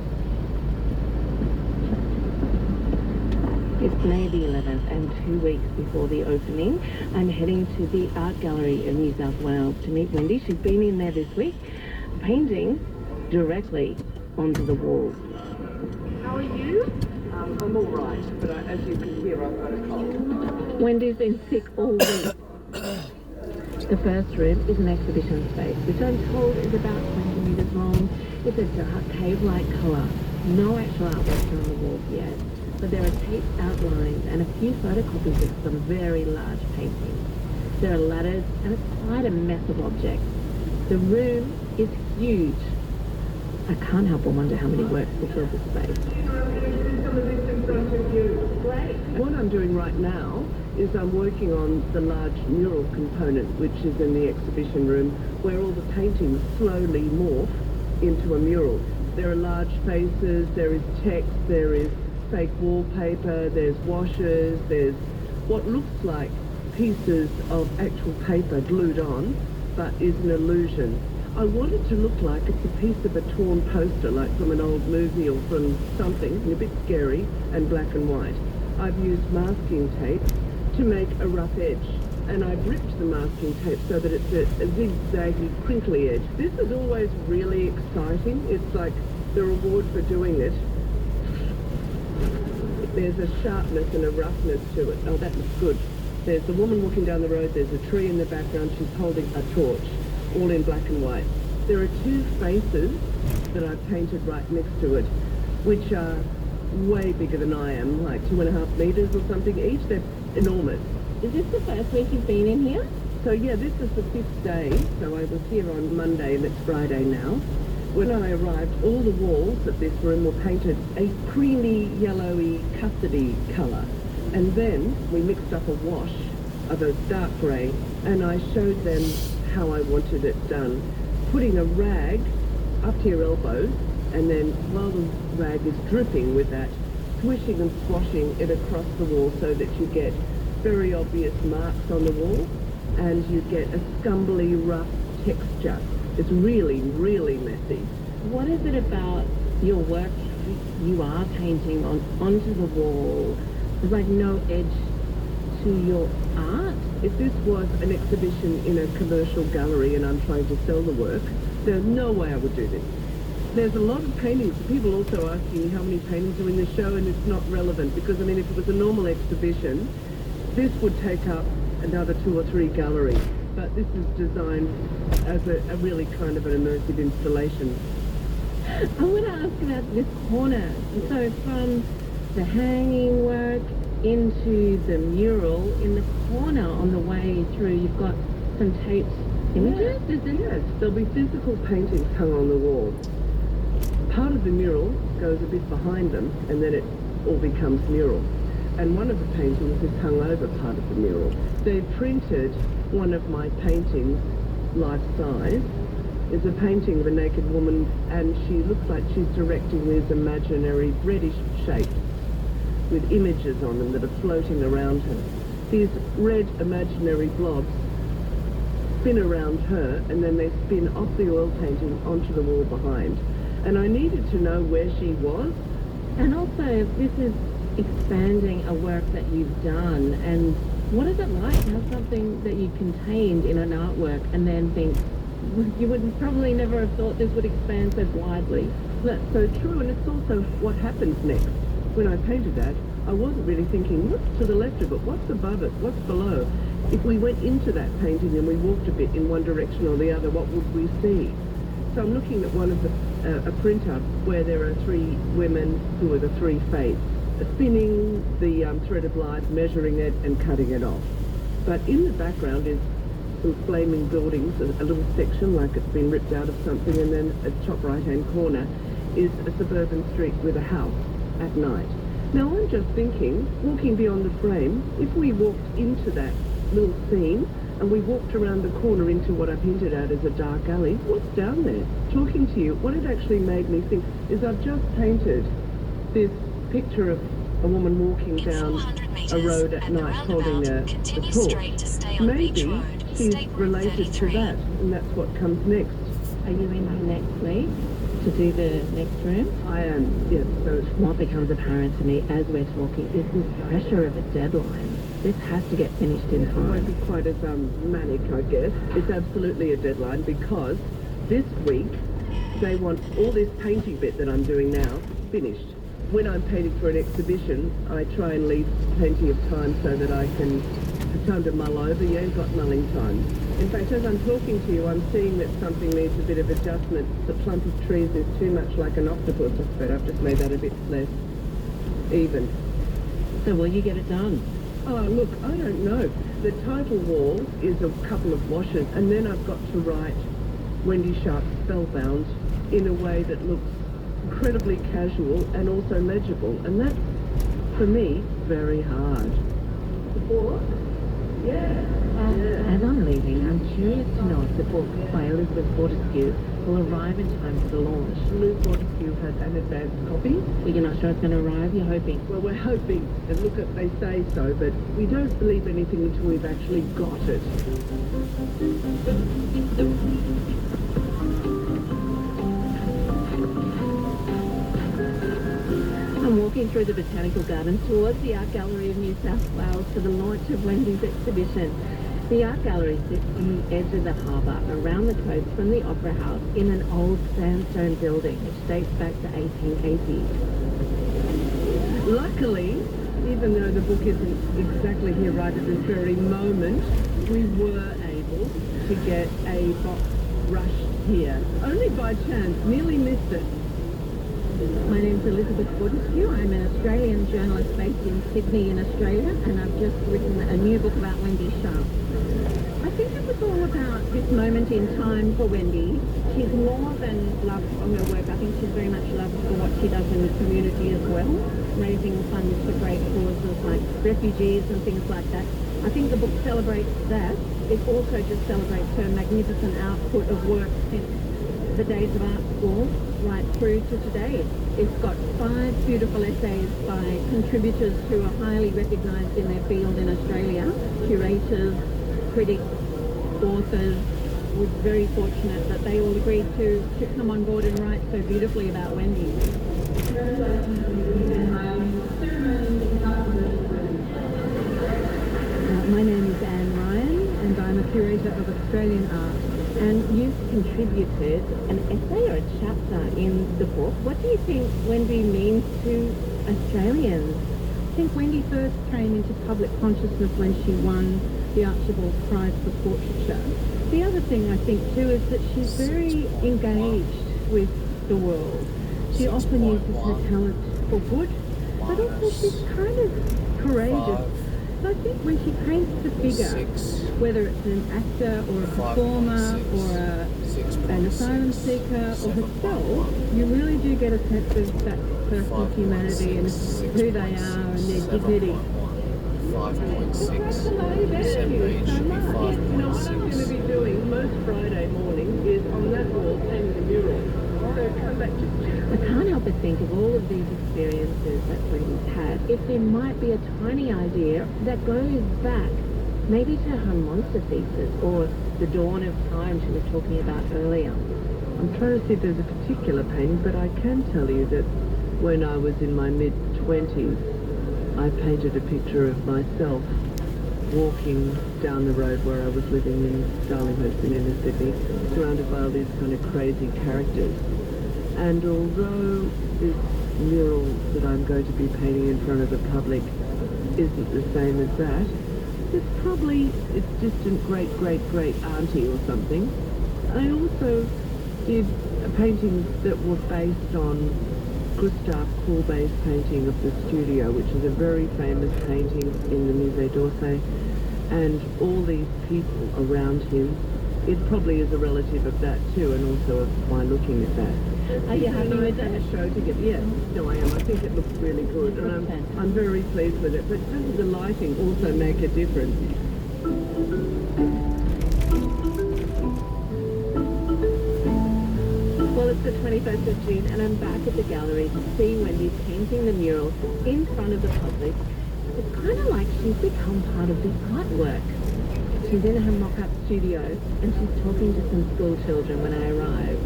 It's May the 11th, and 2 weeks before the opening, I'm heading to the Art Gallery in New South Wales to meet Wendy. She's been in there this week, painting directly onto the walls. How are you? I'm all right, but as you can hear, I've got a cold. Wendy's been sick all week. The first room is an exhibition space, which I'm told is about 20 metres long. It's a dark cave-like colour. No actual artwork on the walls yet, but there are taped outlines and a few photocopies of some very large paintings. There are ladders and it's quite a mess of objects. The room is huge. I can't help but wonder how many works will fill the space. Great. What I'm doing right now is I'm working on the large mural component, which is in the exhibition room, where all the paintings slowly morph into a mural. There are large faces, there is text, there is fake wallpaper, there's washes, there's what looks like pieces of actual paper glued on, but is an illusion. I want it to look like it's a piece of a torn poster, like from an old movie or from something, and a bit scary, and black and white. I've used masking tape to make a rough edge, and I've ripped the masking tape so that it's a zigzaggy, crinkly edge. This is always really exciting. It's like the reward for doing it. There's a sharpness and a roughness to it. Oh, that looks good. There's a woman walking down the road, there's a tree in the background, she's holding a torch, all in black and white. There are 2 faces that I've painted right next to it, which are way bigger than I am, like 2.5 meters or something each. They're enormous. Is this the first week you've been in here? So yeah, this is the 5th day. So I was here on Monday and it's Friday now. When I arrived, all the walls of this room were painted a creamy, yellowy, custardy colour. And then we mixed up a wash of a dark grey, and I showed them how I wanted it done. Putting a rag up to your elbows, and then while the rag is dripping with that, swishing and swashing it across the wall so that you get very obvious marks on the wall, and you get a scumbly, rough texture. It's really, really messy. What is it about your work you are painting onto the wall? There's like no edge to your art? If this was an exhibition in a commercial gallery and I'm trying to sell the work, there's no way I would do this. There's a lot of paintings. People also asking how many paintings are in the show, and it's not relevant because, I mean, if it was a normal exhibition, this would take up another 2 or 3 galleries. But this is designed as a really kind of an immersive installation. I want to ask about this corner. So from the hanging work into the mural, in the corner on the way through, you've got some taped images? Yes, there'll be physical paintings hung on the wall. Part of the mural goes a bit behind them, and then it all becomes mural. And one of the paintings is hung over part of the mural. They've printed one of my paintings, life-size. It's a painting of a naked woman, and she looks like she's directing these imaginary reddish shapes with images on them that are floating around her. These red imaginary blobs spin around her, and then they spin off the oil painting onto the wall behind. And I needed to know where she was. And also, this is expanding a work that you've done, and what is it like to have something that you contained in an artwork and then think, you would probably never have thought this would expand so widely? That's so true, and it's also what happens next. When I painted that, I wasn't really thinking, what's to the left of it, what's above it, what's below? If we went into that painting and we walked a bit in one direction or the other, what would we see? So I'm looking at one of a printout where there are 3 women who are the 3 fates, spinning the thread of life, measuring it and cutting it off. But in the background is some flaming buildings, a little section like it's been ripped out of something, and then at the top right-hand corner is a suburban street with a house at night. Now I'm just thinking, walking beyond the frame, if we walked into that little scene and we walked around the corner into what I've hinted at as a dark alley, what's down there? Talking to you, what it actually made me think is I've just painted this picture of a woman walking down a road at night holding a torch. Maybe she's related to that, and that's what comes next. Are you in here next week to do the next room? I am, yes. So what becomes apparent to me as we're talking is this pressure of a deadline. This has to get finished in time. It won't be quite as manic, I guess. It's absolutely a deadline because this week they want all this painting bit that I'm doing now finished. When I'm painting for an exhibition, I try and leave plenty of time so that I can have time to mull over. You ain't got mulling time. In fact, as I'm talking to you, I'm seeing that something needs a bit of adjustment. The clump of trees is too much like an octopus, but I've just made that a bit less even. So will you get it done? Oh, look, I don't know. The title wall is a couple of washes, and then I've got to write Wendy Sharp Spellbound in a way that looks incredibly casual and also legible, and that's, for me, very hard. As I'm leaving, I'm curious to know if the book by Elizabeth Fortescue will arrive in time for the launch. Liz Fortescue has an advanced copy. Well, you're not sure it's going to arrive? You're hoping? Well, we're hoping, and look, they say so, but we don't believe anything until we've actually got it. I'm walking through the Botanical Gardens towards the Art Gallery of New South Wales for the launch of Wendy's exhibition. The Art Gallery sits on the edge of the harbour, around the coast from the Opera House, in an old sandstone building which dates back to 1880. Luckily, even though the book isn't exactly here right at this very moment, we were able to get a box rush here. Only by chance, nearly missed it. My name's Elizabeth Fortescue. I'm an Australian journalist based in Sydney in Australia, and I've just written a new book about Wendy Sharp. I think it was all about this moment in time for Wendy. She's more than loved for her work. I think she's very much loved for what she does in the community as well, raising funds for great causes like refugees and things like that. I think the book celebrates that. It also just celebrates her magnificent output of work since the days of art school right through to today. It's got 5 beautiful essays by contributors who are highly recognised in their field in Australia, curators, critics, authors. We're very fortunate that they all agreed to come on board and write so beautifully about Wendy. curator of Australian art, and you've contributed an essay or a chapter in the book. What do you think Wendy means to Australians? I think Wendy first came into public consciousness when she won the Archibald Prize for Portraiture. The other thing I think too is that she's very engaged with the world. She often uses her talent for good, but also she's kind of courageous. So I think when she paints the figure, whether it's an actor or a performer or an asylum seeker or herself, you really do get a sense of that person's humanity and who they are and their dignity. 5.6. December it should be 5.6. You know, what I'm going to be doing most Friday morning is on that wall painting a mural. So come back to... I can't help but think of all of these experiences that Wendy's had. If there might be a tiny idea that goes back maybe to her monster thesis or the dawn of time she was talking about earlier. I'm trying to see if there's a particular painting, but I can tell you that when I was in my mid-20s, I painted a picture of myself walking down the road where I was living in Darlinghurst in inner Sydney, surrounded by all these kind of crazy characters. And although this mural that I'm going to be painting in front of the public isn't the same as that, it's probably its distant great-great-great auntie or something. I also did paintings that were based on Gustave Courbet's painting of the studio, which is a very famous painting in the Musée d'Orsay, and all these people around him. It probably is a relative of that too, and also of my looking at that. Are you happy with that? A show together? Yes, no, I am. I think it looks really good, and I'm very pleased with it. But doesn't the lighting also make a difference? Well, it's the 21st of June, and I'm back at the gallery to see Wendy's painting the mural in front of the public. It's kind of like she's become part of the artwork. She's in her mock-up studio, and she's talking to some school children when I arrive.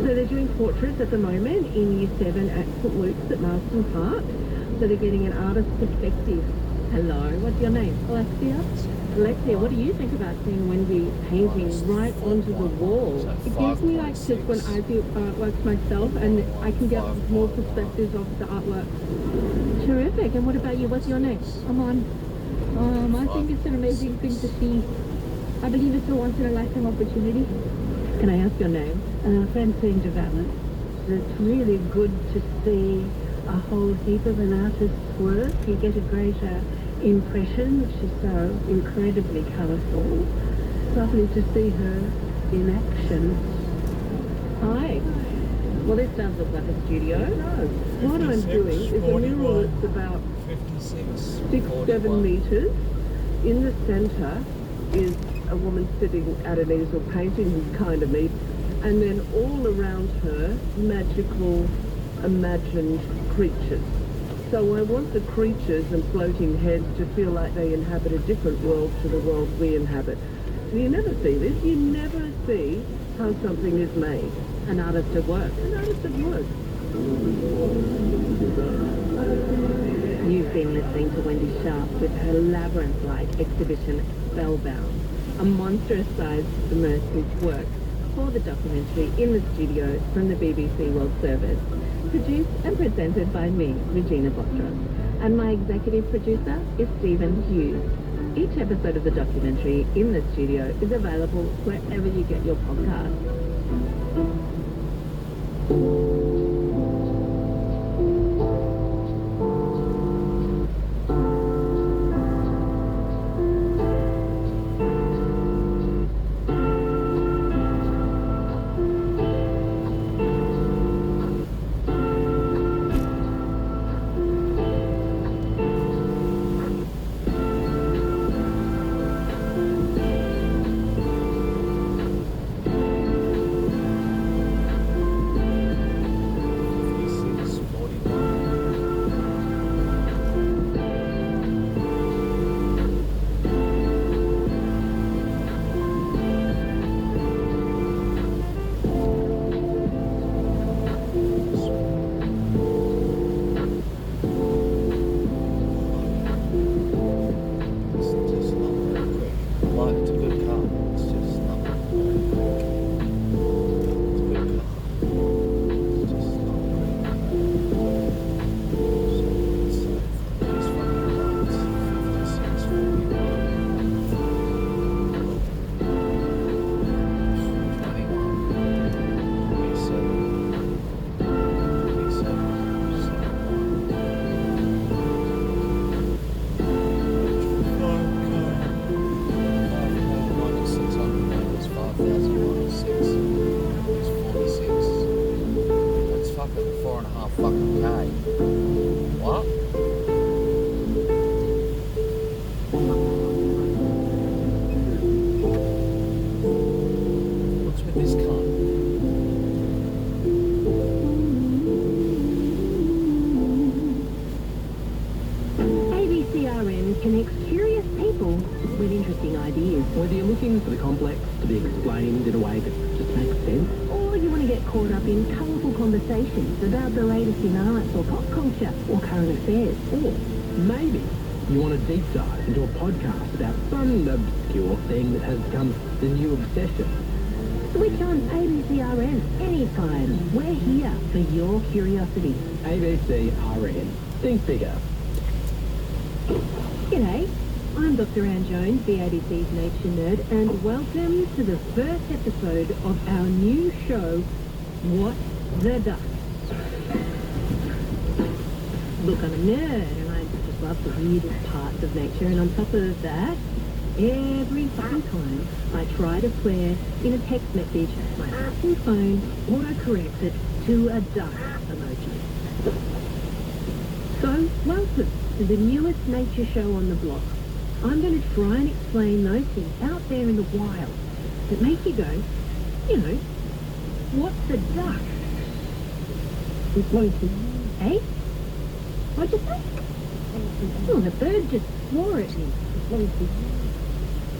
So they're doing portraits at the moment in Year 7 at St Luke's at Marston Park. So they're getting an artist's perspective. Hello, what's your name? Alexia? Alexia, what do you think about seeing Wendy painting right onto the wall? It gives me like tips when I do artworks myself, and I can get more perspectives of the artwork. Terrific. And what about you? What's your name? I'm on. I think it's an amazing thing to see. I believe it's a once-in-a-lifetime opportunity. Can I ask your name? Francine de Valent. It's really good to see a whole heap of an artist's work. You get a greater impression. She's so incredibly colourful. It's lovely to see her in action. Hi. Well, this does look like a studio. No. What I'm doing is a mural that's about 6-7 metres. In the centre is a woman sitting at an easel painting, who's kind of neat, and then all around her, magical, imagined creatures. So I want the creatures and floating heads to feel like they inhabit a different world to the world we inhabit. So you never see this. You never see how something is made. An artist at work. An artist at work. You've been listening to Wendy Sharp with her labyrinth-like exhibition, Spellbound, a monstrous-sized immersive work for the documentary in the studio from the BBC World Service, produced and presented by me, Regina Botros, and my executive producer is Stephen Hughes. Each episode of the documentary in the studio is available wherever you get your podcasts. fucking K. What? What's with this cunt? ABCRN connects curious people with interesting ideas. Whether you're looking for the complex to be explained in a way that just makes sense, Or you want to get caught up in colourful conversations about the latest in arts or pop culture or current affairs. or maybe you want a deep dive into a podcast about some obscure thing that has become the new obsession. Switch on ABCRN anytime. We're here for your curiosity. ABCRN. Think bigger. G'day, I'm Dr. Anne Jones, the ABC's Nature Nerd, and welcome to the first episode of our new show, What the Duck. Look, I'm a nerd, and I just love the weirdest parts of nature, and on top of that, every fucking time I try to swear in a text message, my fucking phone autocorrects it to a duck emoji. So, welcome to the newest nature show on the block. I'm going to try and explain those things out there in the wild that make you go, you know, what's a duck? Eh? What'd you say? Oh, the bird just swore at me.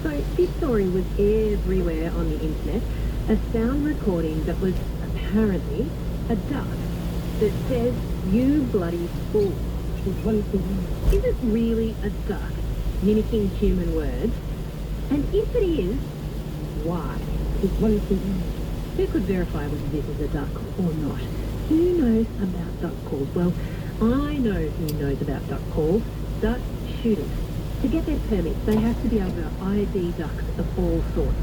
So this story was everywhere on the internet, a sound recording that was apparently a duck that says, "You bloody fool." Is it really a duck mimicking human words? And if it is, why? Who could verify whether this is a duck or not? Who knows about duck calls? Well, I know who knows about duck calls. Duck shooters. To get their permits, they have to be able to ID ducks of all sorts.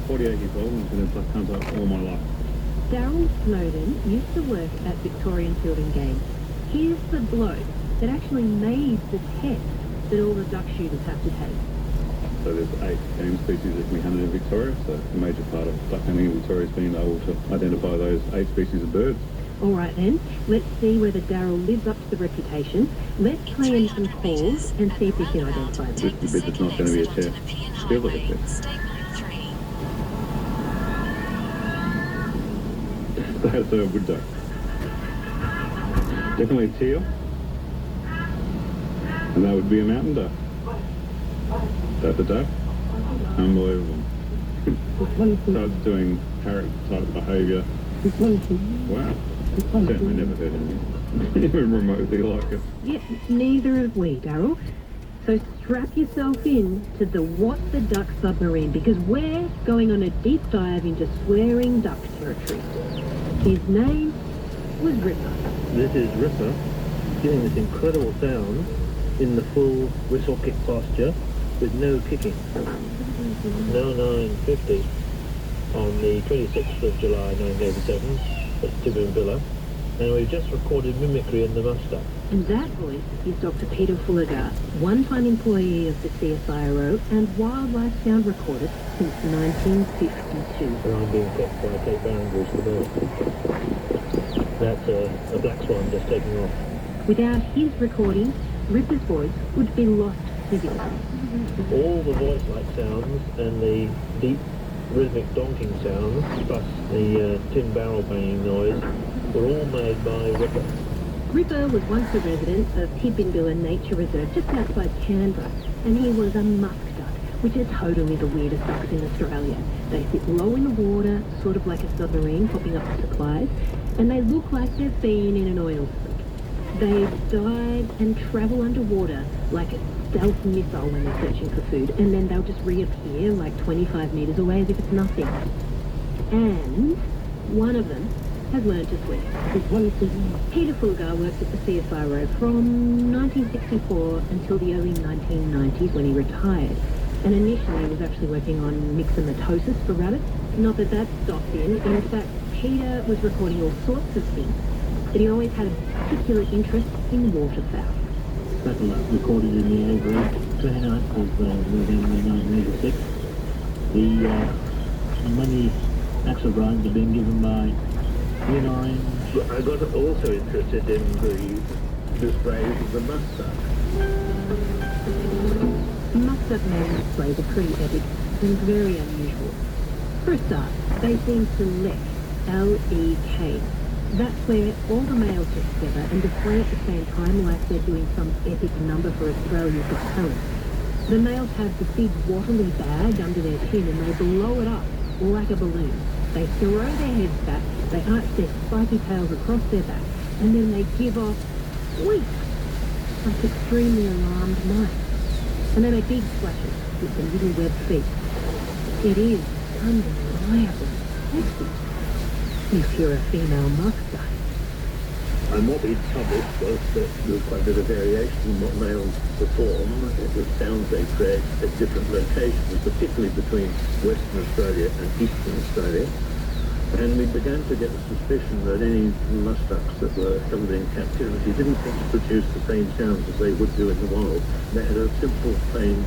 48 years old and been in duck hunter all my life. Daryl Snowden used to work at Victorian Field and Game. Here's the bloke that actually made the test that all the duck shooters have to take. So there's 8 game species that can be hunted in Victoria, so a major part of duck hunting in Victoria is being able to identify those 8 species of birds. All right then, let's see whether Daryl lives up to the reputation. Let's play in some calls and see if we can identify them. This is the bit that's not going to be a test. Feel like a test. That's a wood duck. Definitely a teal. And that would be a mountain duck. That's a duck. Unbelievable. Starts doing parrot type behaviour. Wow. Certainly never heard anything even remotely like it. Yeah, neither have we, Daryl. So strap yourself in to the What the Duck submarine, because we're going on a deep dive into swearing duck territory. His name was Ripper. This is Ripper giving this incredible sound in the full whistle kick posture with no kicking. Now 9:50 on the 26th of July 1987 at Tiboombilla, and we've just recorded mimicry in the musk. And that voice is Dr. Peter Fulligar, one-time employee of the CSIRO and wildlife sound recorder since 1952. And I'm being kept by Kate Barrington for the That's a black swan just taking off. Without his recording, Ripper's voice would be lost to this. All the voice-like sounds and the deep rhythmic donking sounds, plus the tin barrel banging noise, were all made by Ripper. Ripper was once a resident of Tiboombilla Nature Reserve just outside Canberra, and he was a musk duck, which are totally the weirdest ducks in Australia. They sit low in the water, sort of like a submarine popping up for supplies, and they look like they've been in an oil slick. They dive and travel underwater like a stealth missile when they're searching for food, and then they'll just reappear like 25 metres away as if it's nothing. And one of them has learned to swear. Peter Fulgar worked at the CSIRO from 1964 until the early 1990s when he retired, and initially was actually working on myxomatosis for rabbits. Not that that stopped him. In fact, Peter was recording all sorts of things, but he always had a particular interest in waterfowl. Satellite recorded in the Avery 29th of November 1986. The money axle rides are being given by canines. I got also interested in the displays of the muskrat. Muskrat male displays are pretty epic and very unusual. For a start, they seem to lek, L-E-K. That's where all the males get together and display at the same time like they're doing some epic number for Australia's Got Talent. The males have the big wattly bag under their chin and they blow it up like a balloon. They throw their heads back, they arch their spiky tails across their back, and then they give off squeaks like extremely alarmed mice. And they make big splashes with their little webbed feet. It is undeniably sexy if you're a female muskrat. And what we published was that there was quite a bit of variation in what males perform, the sounds they create at different locations, particularly between Western Australia and Eastern Australia. And we began to get the suspicion that any muskrats that were held in captivity didn't seem to produce the same sounds as they would do in the wild. They had a simple, plain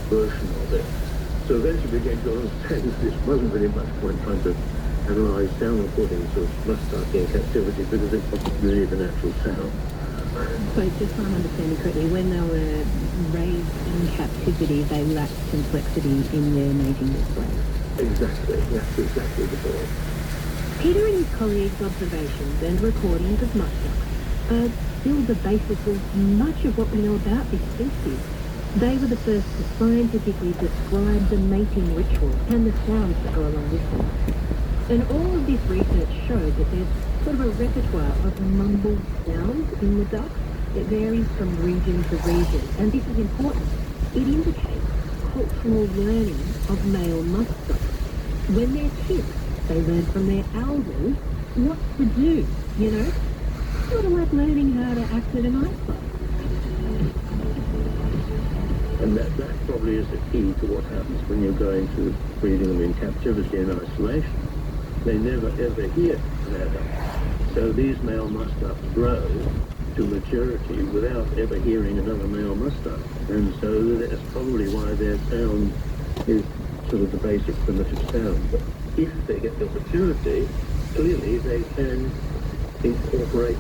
version of it. So eventually we began to understand that this wasn't really much point trying to analyse sound recordings of muskrats in captivity because it wasn't really the natural sound. So just so I'm understanding correctly, when they were raised in captivity, they lacked complexity in their mating displays. Exactly, that's exactly the point. Peter and his colleagues' observations and recordings of muskrats are still the basis of much of what we know about this species. They were the first to scientifically describe the mating ritual and the sounds that go along with them. And all of this research showed that there's sort of a repertoire of mumbled sounds in the ducks. It varies from region to region, and this is important. It indicates cultural learning of male muskrats. When they're chicks, they learn from their elders what to do, you know? Sort of like learning how to act at a nightclub. And that probably is the key to what happens when you're going to breeding them in captivity and isolation. They never ever hear an adult. So these male muskrats grow to maturity without ever hearing another male muskrat. And so that's probably why their sound is sort of the basic primitive sound. But if they get the opportunity, clearly they can incorporate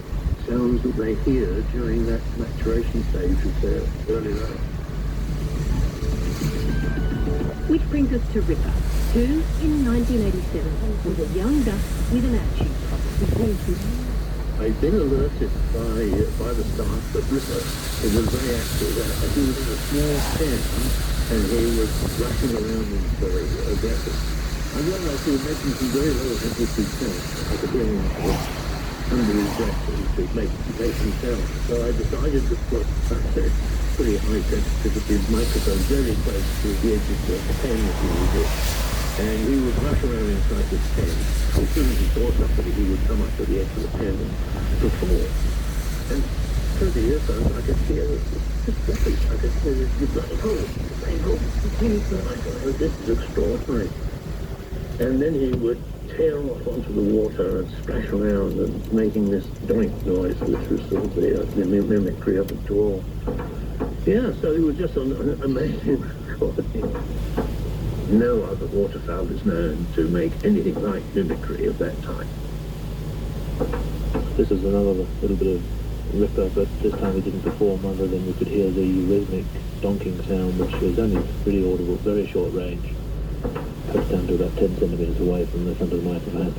sounds that they hear during that maturation stage of their early life. Which brings us to Ripper, who, in 1987, was a young duck with an attitude problem. I'd been alerted by the staff that Ripper was very active. He was in a small pen and he was rushing around and very aggressive. I realized he was making some very low amplitude sounds. I could hear him under his breath to make some sounds. So I decided to put pretty high sensitivity microphone very close to the edge of the pen that he was in. And he would rush around inside this pen. As soon as he saw somebody, he would come up to the edge of the pen and perform. And through the earphones, I could hear just voice. I could hear this this is extraordinary. And then he would tear off onto the water and splash around and making this doink noise, which was sort of the mimicry of it all. Yeah, so it was just an amazing recording. No other waterfowl is known to make anything like mimicry of that type. This is another little bit of Ripper, but this time he didn't perform other than we could hear the rhythmic donking sound, which was only pretty audible, very short range. Perhaps down to about 10 centimetres away from the front of the microphone.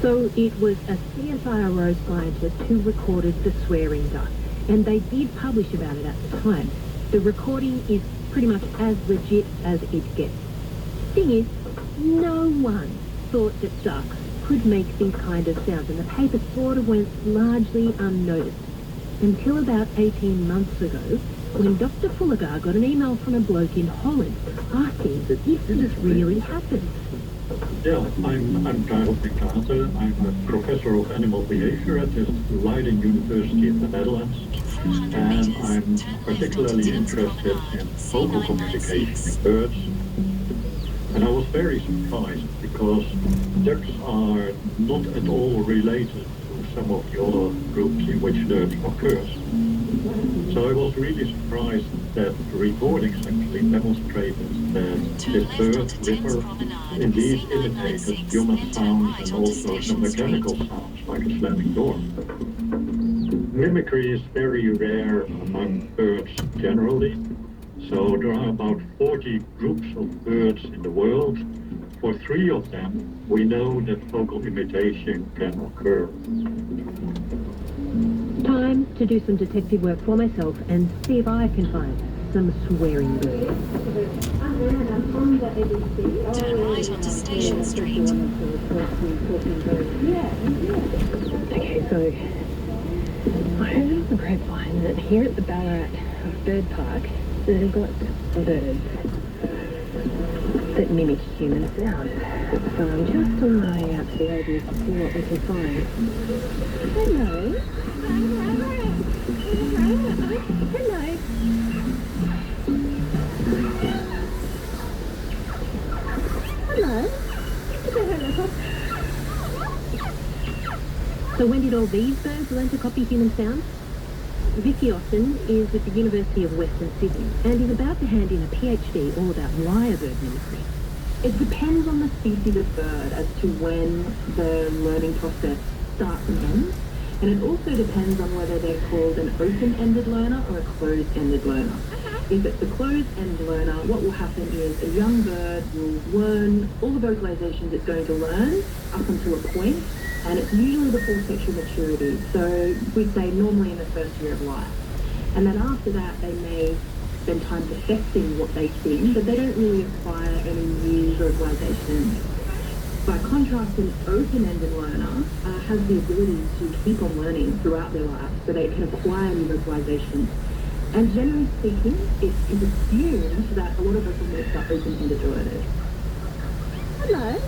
So it was a CSIRO scientist who recorded the swearing duck, and they did publish about it at the time. The recording is pretty much as legit as it gets. Thing is, no one thought that ducks could make these kind of sounds, and the paper sort of went largely unnoticed until about 18 months ago, when Dr. Fullegar got an email from a bloke in Holland asking if this really happened. Yeah, I'm Kyle Picasso. I'm a professor of animal behavior at the Leiden University in the Netherlands. And I'm particularly interested in vocal communication in birds. And I was very surprised because ducks are not at all related to some of the other groups in which that occurs. So I was really surprised that the recordings actually demonstrated that this bird ripper indeed imitated human sounds and also some mechanical sounds like a slamming door. Mimicry is very rare among birds generally. So there are about 40 groups of birds in the world. For 3 of them, we know that vocal imitation can occur. Time to do some detective work for myself and see if I can find some swearing birds. Turn right onto Station Street. Okay, so I heard on the grapevine that here at the Ballarat Bird Park, they've got birds that mimic human sound. So I'm just on my way out to the aviary to see what we can find. Hello. Hello. Hello. So when did all these birds learn to copy human sounds? Vicky Austin is with the University of Western Sydney and is about to hand in a PhD all about lyrebird mimicry. It depends on the species of bird as to when the learning process starts and ends. And it also depends on whether they're called an open-ended learner or a closed-ended learner. If it's a closed-ended learner, what will happen is a young bird will learn all the vocalizations it's going to learn up until a point, and it's usually before sexual maturity. So we'd say normally in the first year of life. And then after that, they may spend time perfecting what they sing, but they don't really acquire any new vocalizations. By contrast, an open-ended learner has the ability to keep on learning throughout their life, so they can acquire new vocalizations. And generally speaking, it is assumed that a lot of vocal notes are open-ended learners. Hello.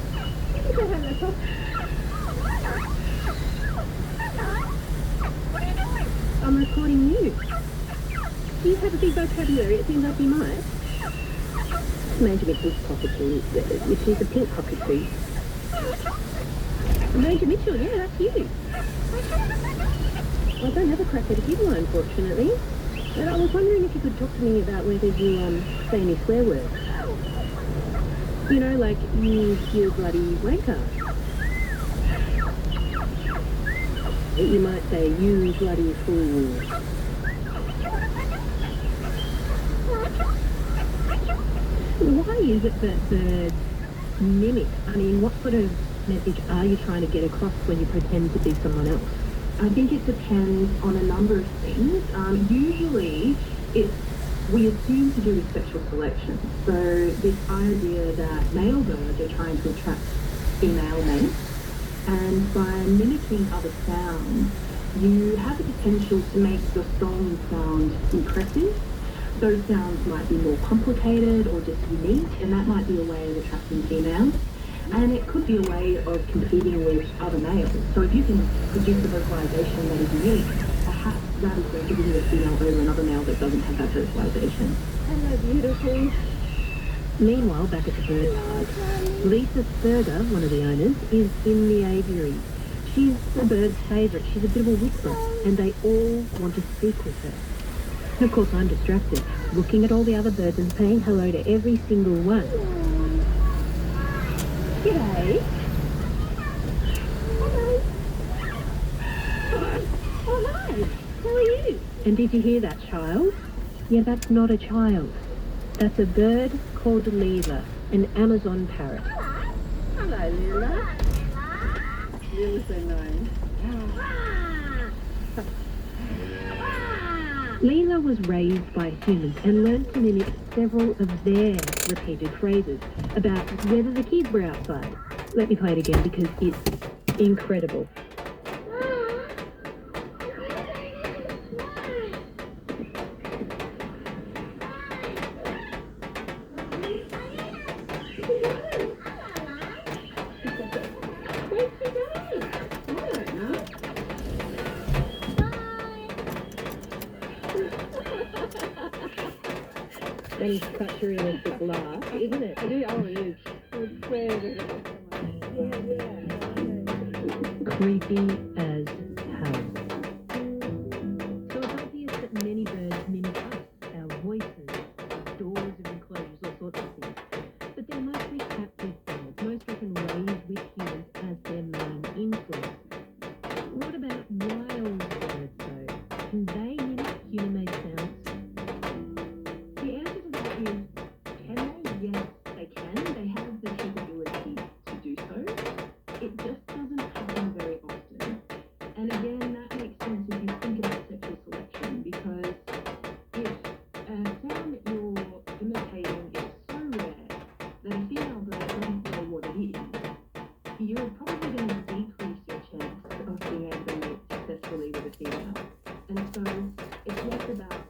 I'm recording you. Do you have a big vocabulary? It seems like you might. Major Mitchell's cockatoo, which is a pink cockatoo. Major Mitchell, yeah, that's you. I don't have a crack at a giggler, unfortunately. But I was wondering if you could talk to me about whether you say any swear words. You know, like, you bloody wanker. You might say, you bloody fool. Why is it that birds mimic? I mean, what sort of message are you trying to get across when you pretend to be someone else? I think it depends on a number of things. Usually, we assume to do with sexual selection. So this idea that male birds are trying to attract female mates, and by mimicking other sounds, you have the potential to make your song sound impressive. Those sounds might be more complicated or just unique, and that might be a way of attracting females. And it could be a way of competing with other males. So if you can produce a vocalization that is unique, perhaps that is going to win a female over another male that doesn't have that vocalization. Hello, beautiful. Meanwhile, back at the bird park, Lisa Sperger, one of the owners, is in the aviary. She's the bird's favourite. She's a bit of a whisperer, and they all want to speak with her. And of course, I'm distracted, looking at all the other birds and saying hello to every single one. G'day. Hello. Oh, hi. How are you? And did you hear that, child? Yeah, that's not a child. That's a bird called Leela, an Amazon parrot. Hello, Lila. Lila's so nice. Leela was raised by humans and learned to mimic several of their repeated phrases about whether the kids were outside. Let me play it again because it's incredible. That is such a realistic laugh, isn't it? I do, oh, it is. It's very creepy as hell. So it's obvious that many theatre. And so it's less about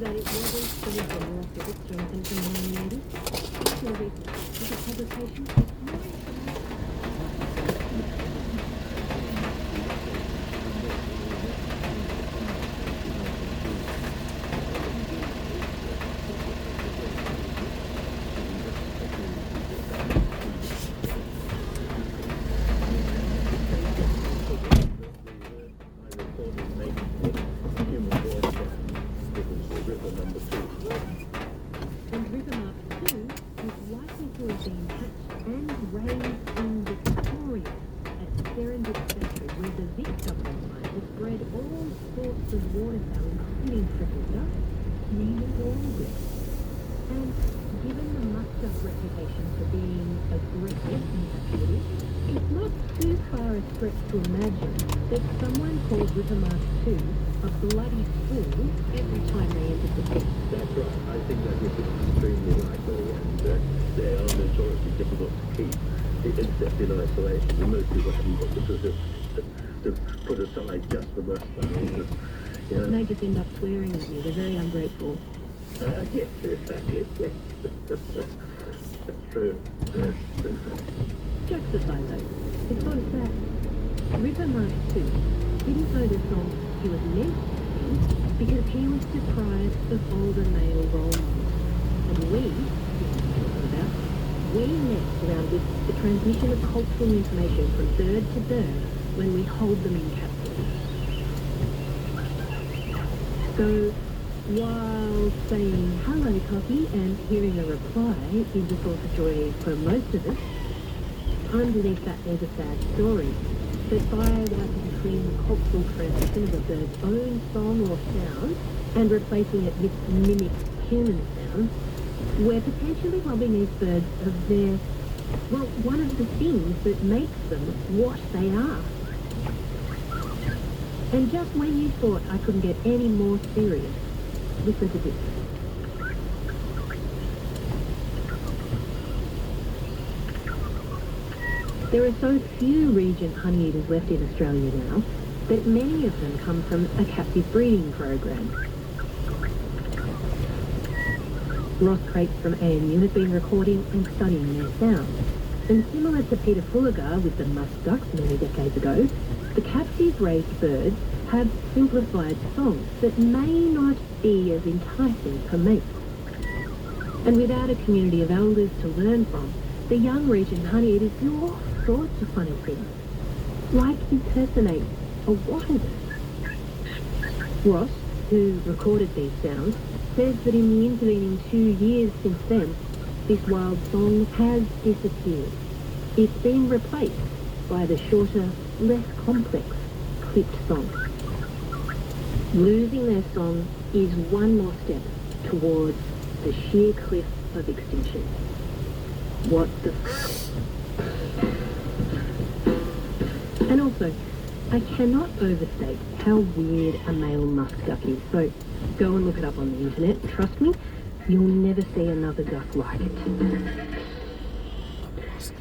that it wasn't studied for more physics strengthened from 1980. After the recent publication, and River Mark II is likely to have been hatched and raised in Victoria at Serendip Factory, where the Vic government mine has bred all sorts of waterfowl, including triple duck, named Walrus. And given the much-up reputation for being aggressive in captivity, it's not too far a stretch to imagine that someone called River Mark II a bloody fool every time they entered the pit. That's right. I think that is extremely likely, and they are notoriously difficult to keep, except in isolation. And most people haven't got the sort of to put aside just for mustache. You know? They just end up swearing at you. They're very ungrateful. Yes, yes. That's true. Jokes aside though, it's sort of sad. River Mark II didn't know the song he was meant to sing because he was deprived of older male role models. And we mess around with the transmission of cultural information from bird to bird when we hold them in captivity. So, while saying hello, Cocky, and hearing a reply is a source of joy for most of us, underneath that there's a sad story. That by wiping clean the cultural transmission of a bird's own song or sound and replacing it with mimicked human sounds, we're potentially robbing these birds of their, well, one of the things that makes them what they are. And just when you thought I couldn't get any more serious, listen to this. There are so few regent honeyeaters left in Australia now that many of them come from a captive breeding program. Ross Crates from ANU has been recording and studying their sounds. And similar to Peter Fulligar with the musk ducks many decades ago, the captive raised birds have simplified songs that may not be as enticing for mates. And without a community of elders to learn from, the young regent honeyeaters do all sorts of funny things, like impersonate a wattlebird. Ross, who recorded these sounds, says that in the intervening 2 years since then, this wild song has disappeared. It's been replaced by the shorter, less complex, clipped song. Losing their song is one more step towards the sheer cliff of extinction. What the And also, I cannot overstate how weird a male musk duck is, so go and look it up on the internet. Trust me, you'll never see another duck like it.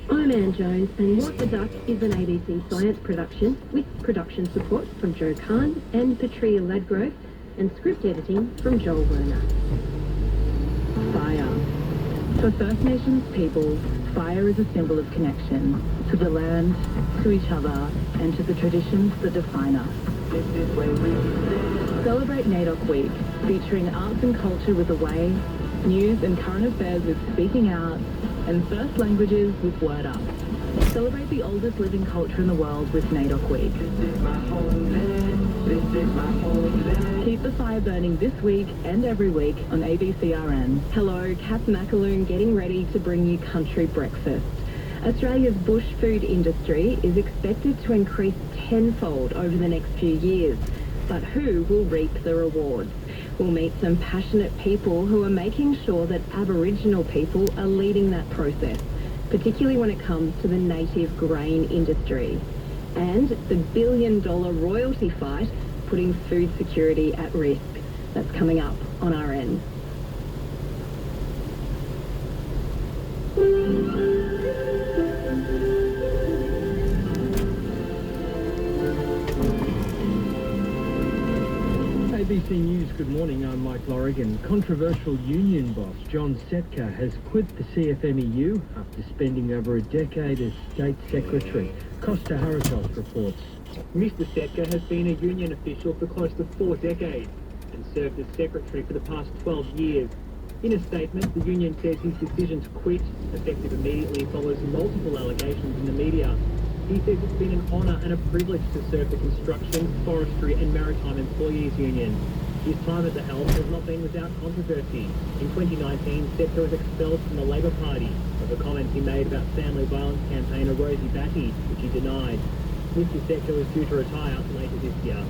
I'm Anne Jones, and What the Duck is an ABC Science production with production support from Joe Kahn and Patria Ladgrove and script editing from Joel Werner. Fire. For First Nations people, fire is a symbol of connection to the land, to each other, and to the traditions that define us. Celebrate NAIDOC Week, featuring arts and culture with Away, news and current affairs with Speaking Out, and first languages with Word Up. Celebrate the oldest living culture in the world with NAIDOC Week. Keep the fire burning this week and every week on ABCRN. Hello, Kath McAloon getting ready to bring you country breakfast. Australia's bush food industry is expected to increase tenfold over the next few years. But who will reap the rewards? We'll meet some passionate people who are making sure that Aboriginal people are leading that process, particularly when it comes to the native grain industry. And the billion-dollar royalty fight putting food security at risk. That's coming up on RN. ABC News, good morning. I'm Mike Lorrigan. Controversial union boss John Setka has quit the CFMEU after spending over a decade as state secretary. Costa Haratos reports. Mr. Setka has been a union official for close to 4 decades and served as secretary for the past 12 years. In a statement, the union says his decision to quit, effective immediately, follows multiple allegations in the media. He says it's been an honour and a privilege to serve the Construction, Forestry and Maritime Employees Union. His time at the helm has not been without controversy. In 2019, Setka was expelled from the Labor Party over comments he made about family violence campaigner Rosie Batty, which he denied. Mr. Setka was due to retire later this year.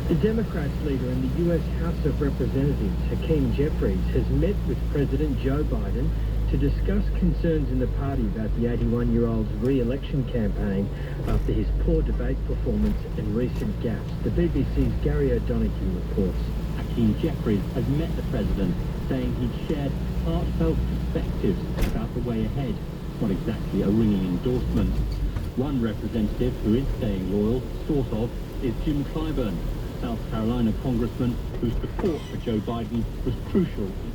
The Democrats leader in the US House of Representatives, Hakeem Jeffries, has met with President Joe Biden to discuss concerns in the party about the 81-year-old's re-election campaign after his poor debate performance and recent gaffes. The BBC's Gary O'Donoghue reports. Hakeem Jeffries has met the president, saying he'd shared heartfelt perspectives about the way ahead, not exactly a ringing endorsement. One representative who is staying loyal, sort of, is Jim Clyburn, South Carolina congressman whose support for Joe Biden was crucial in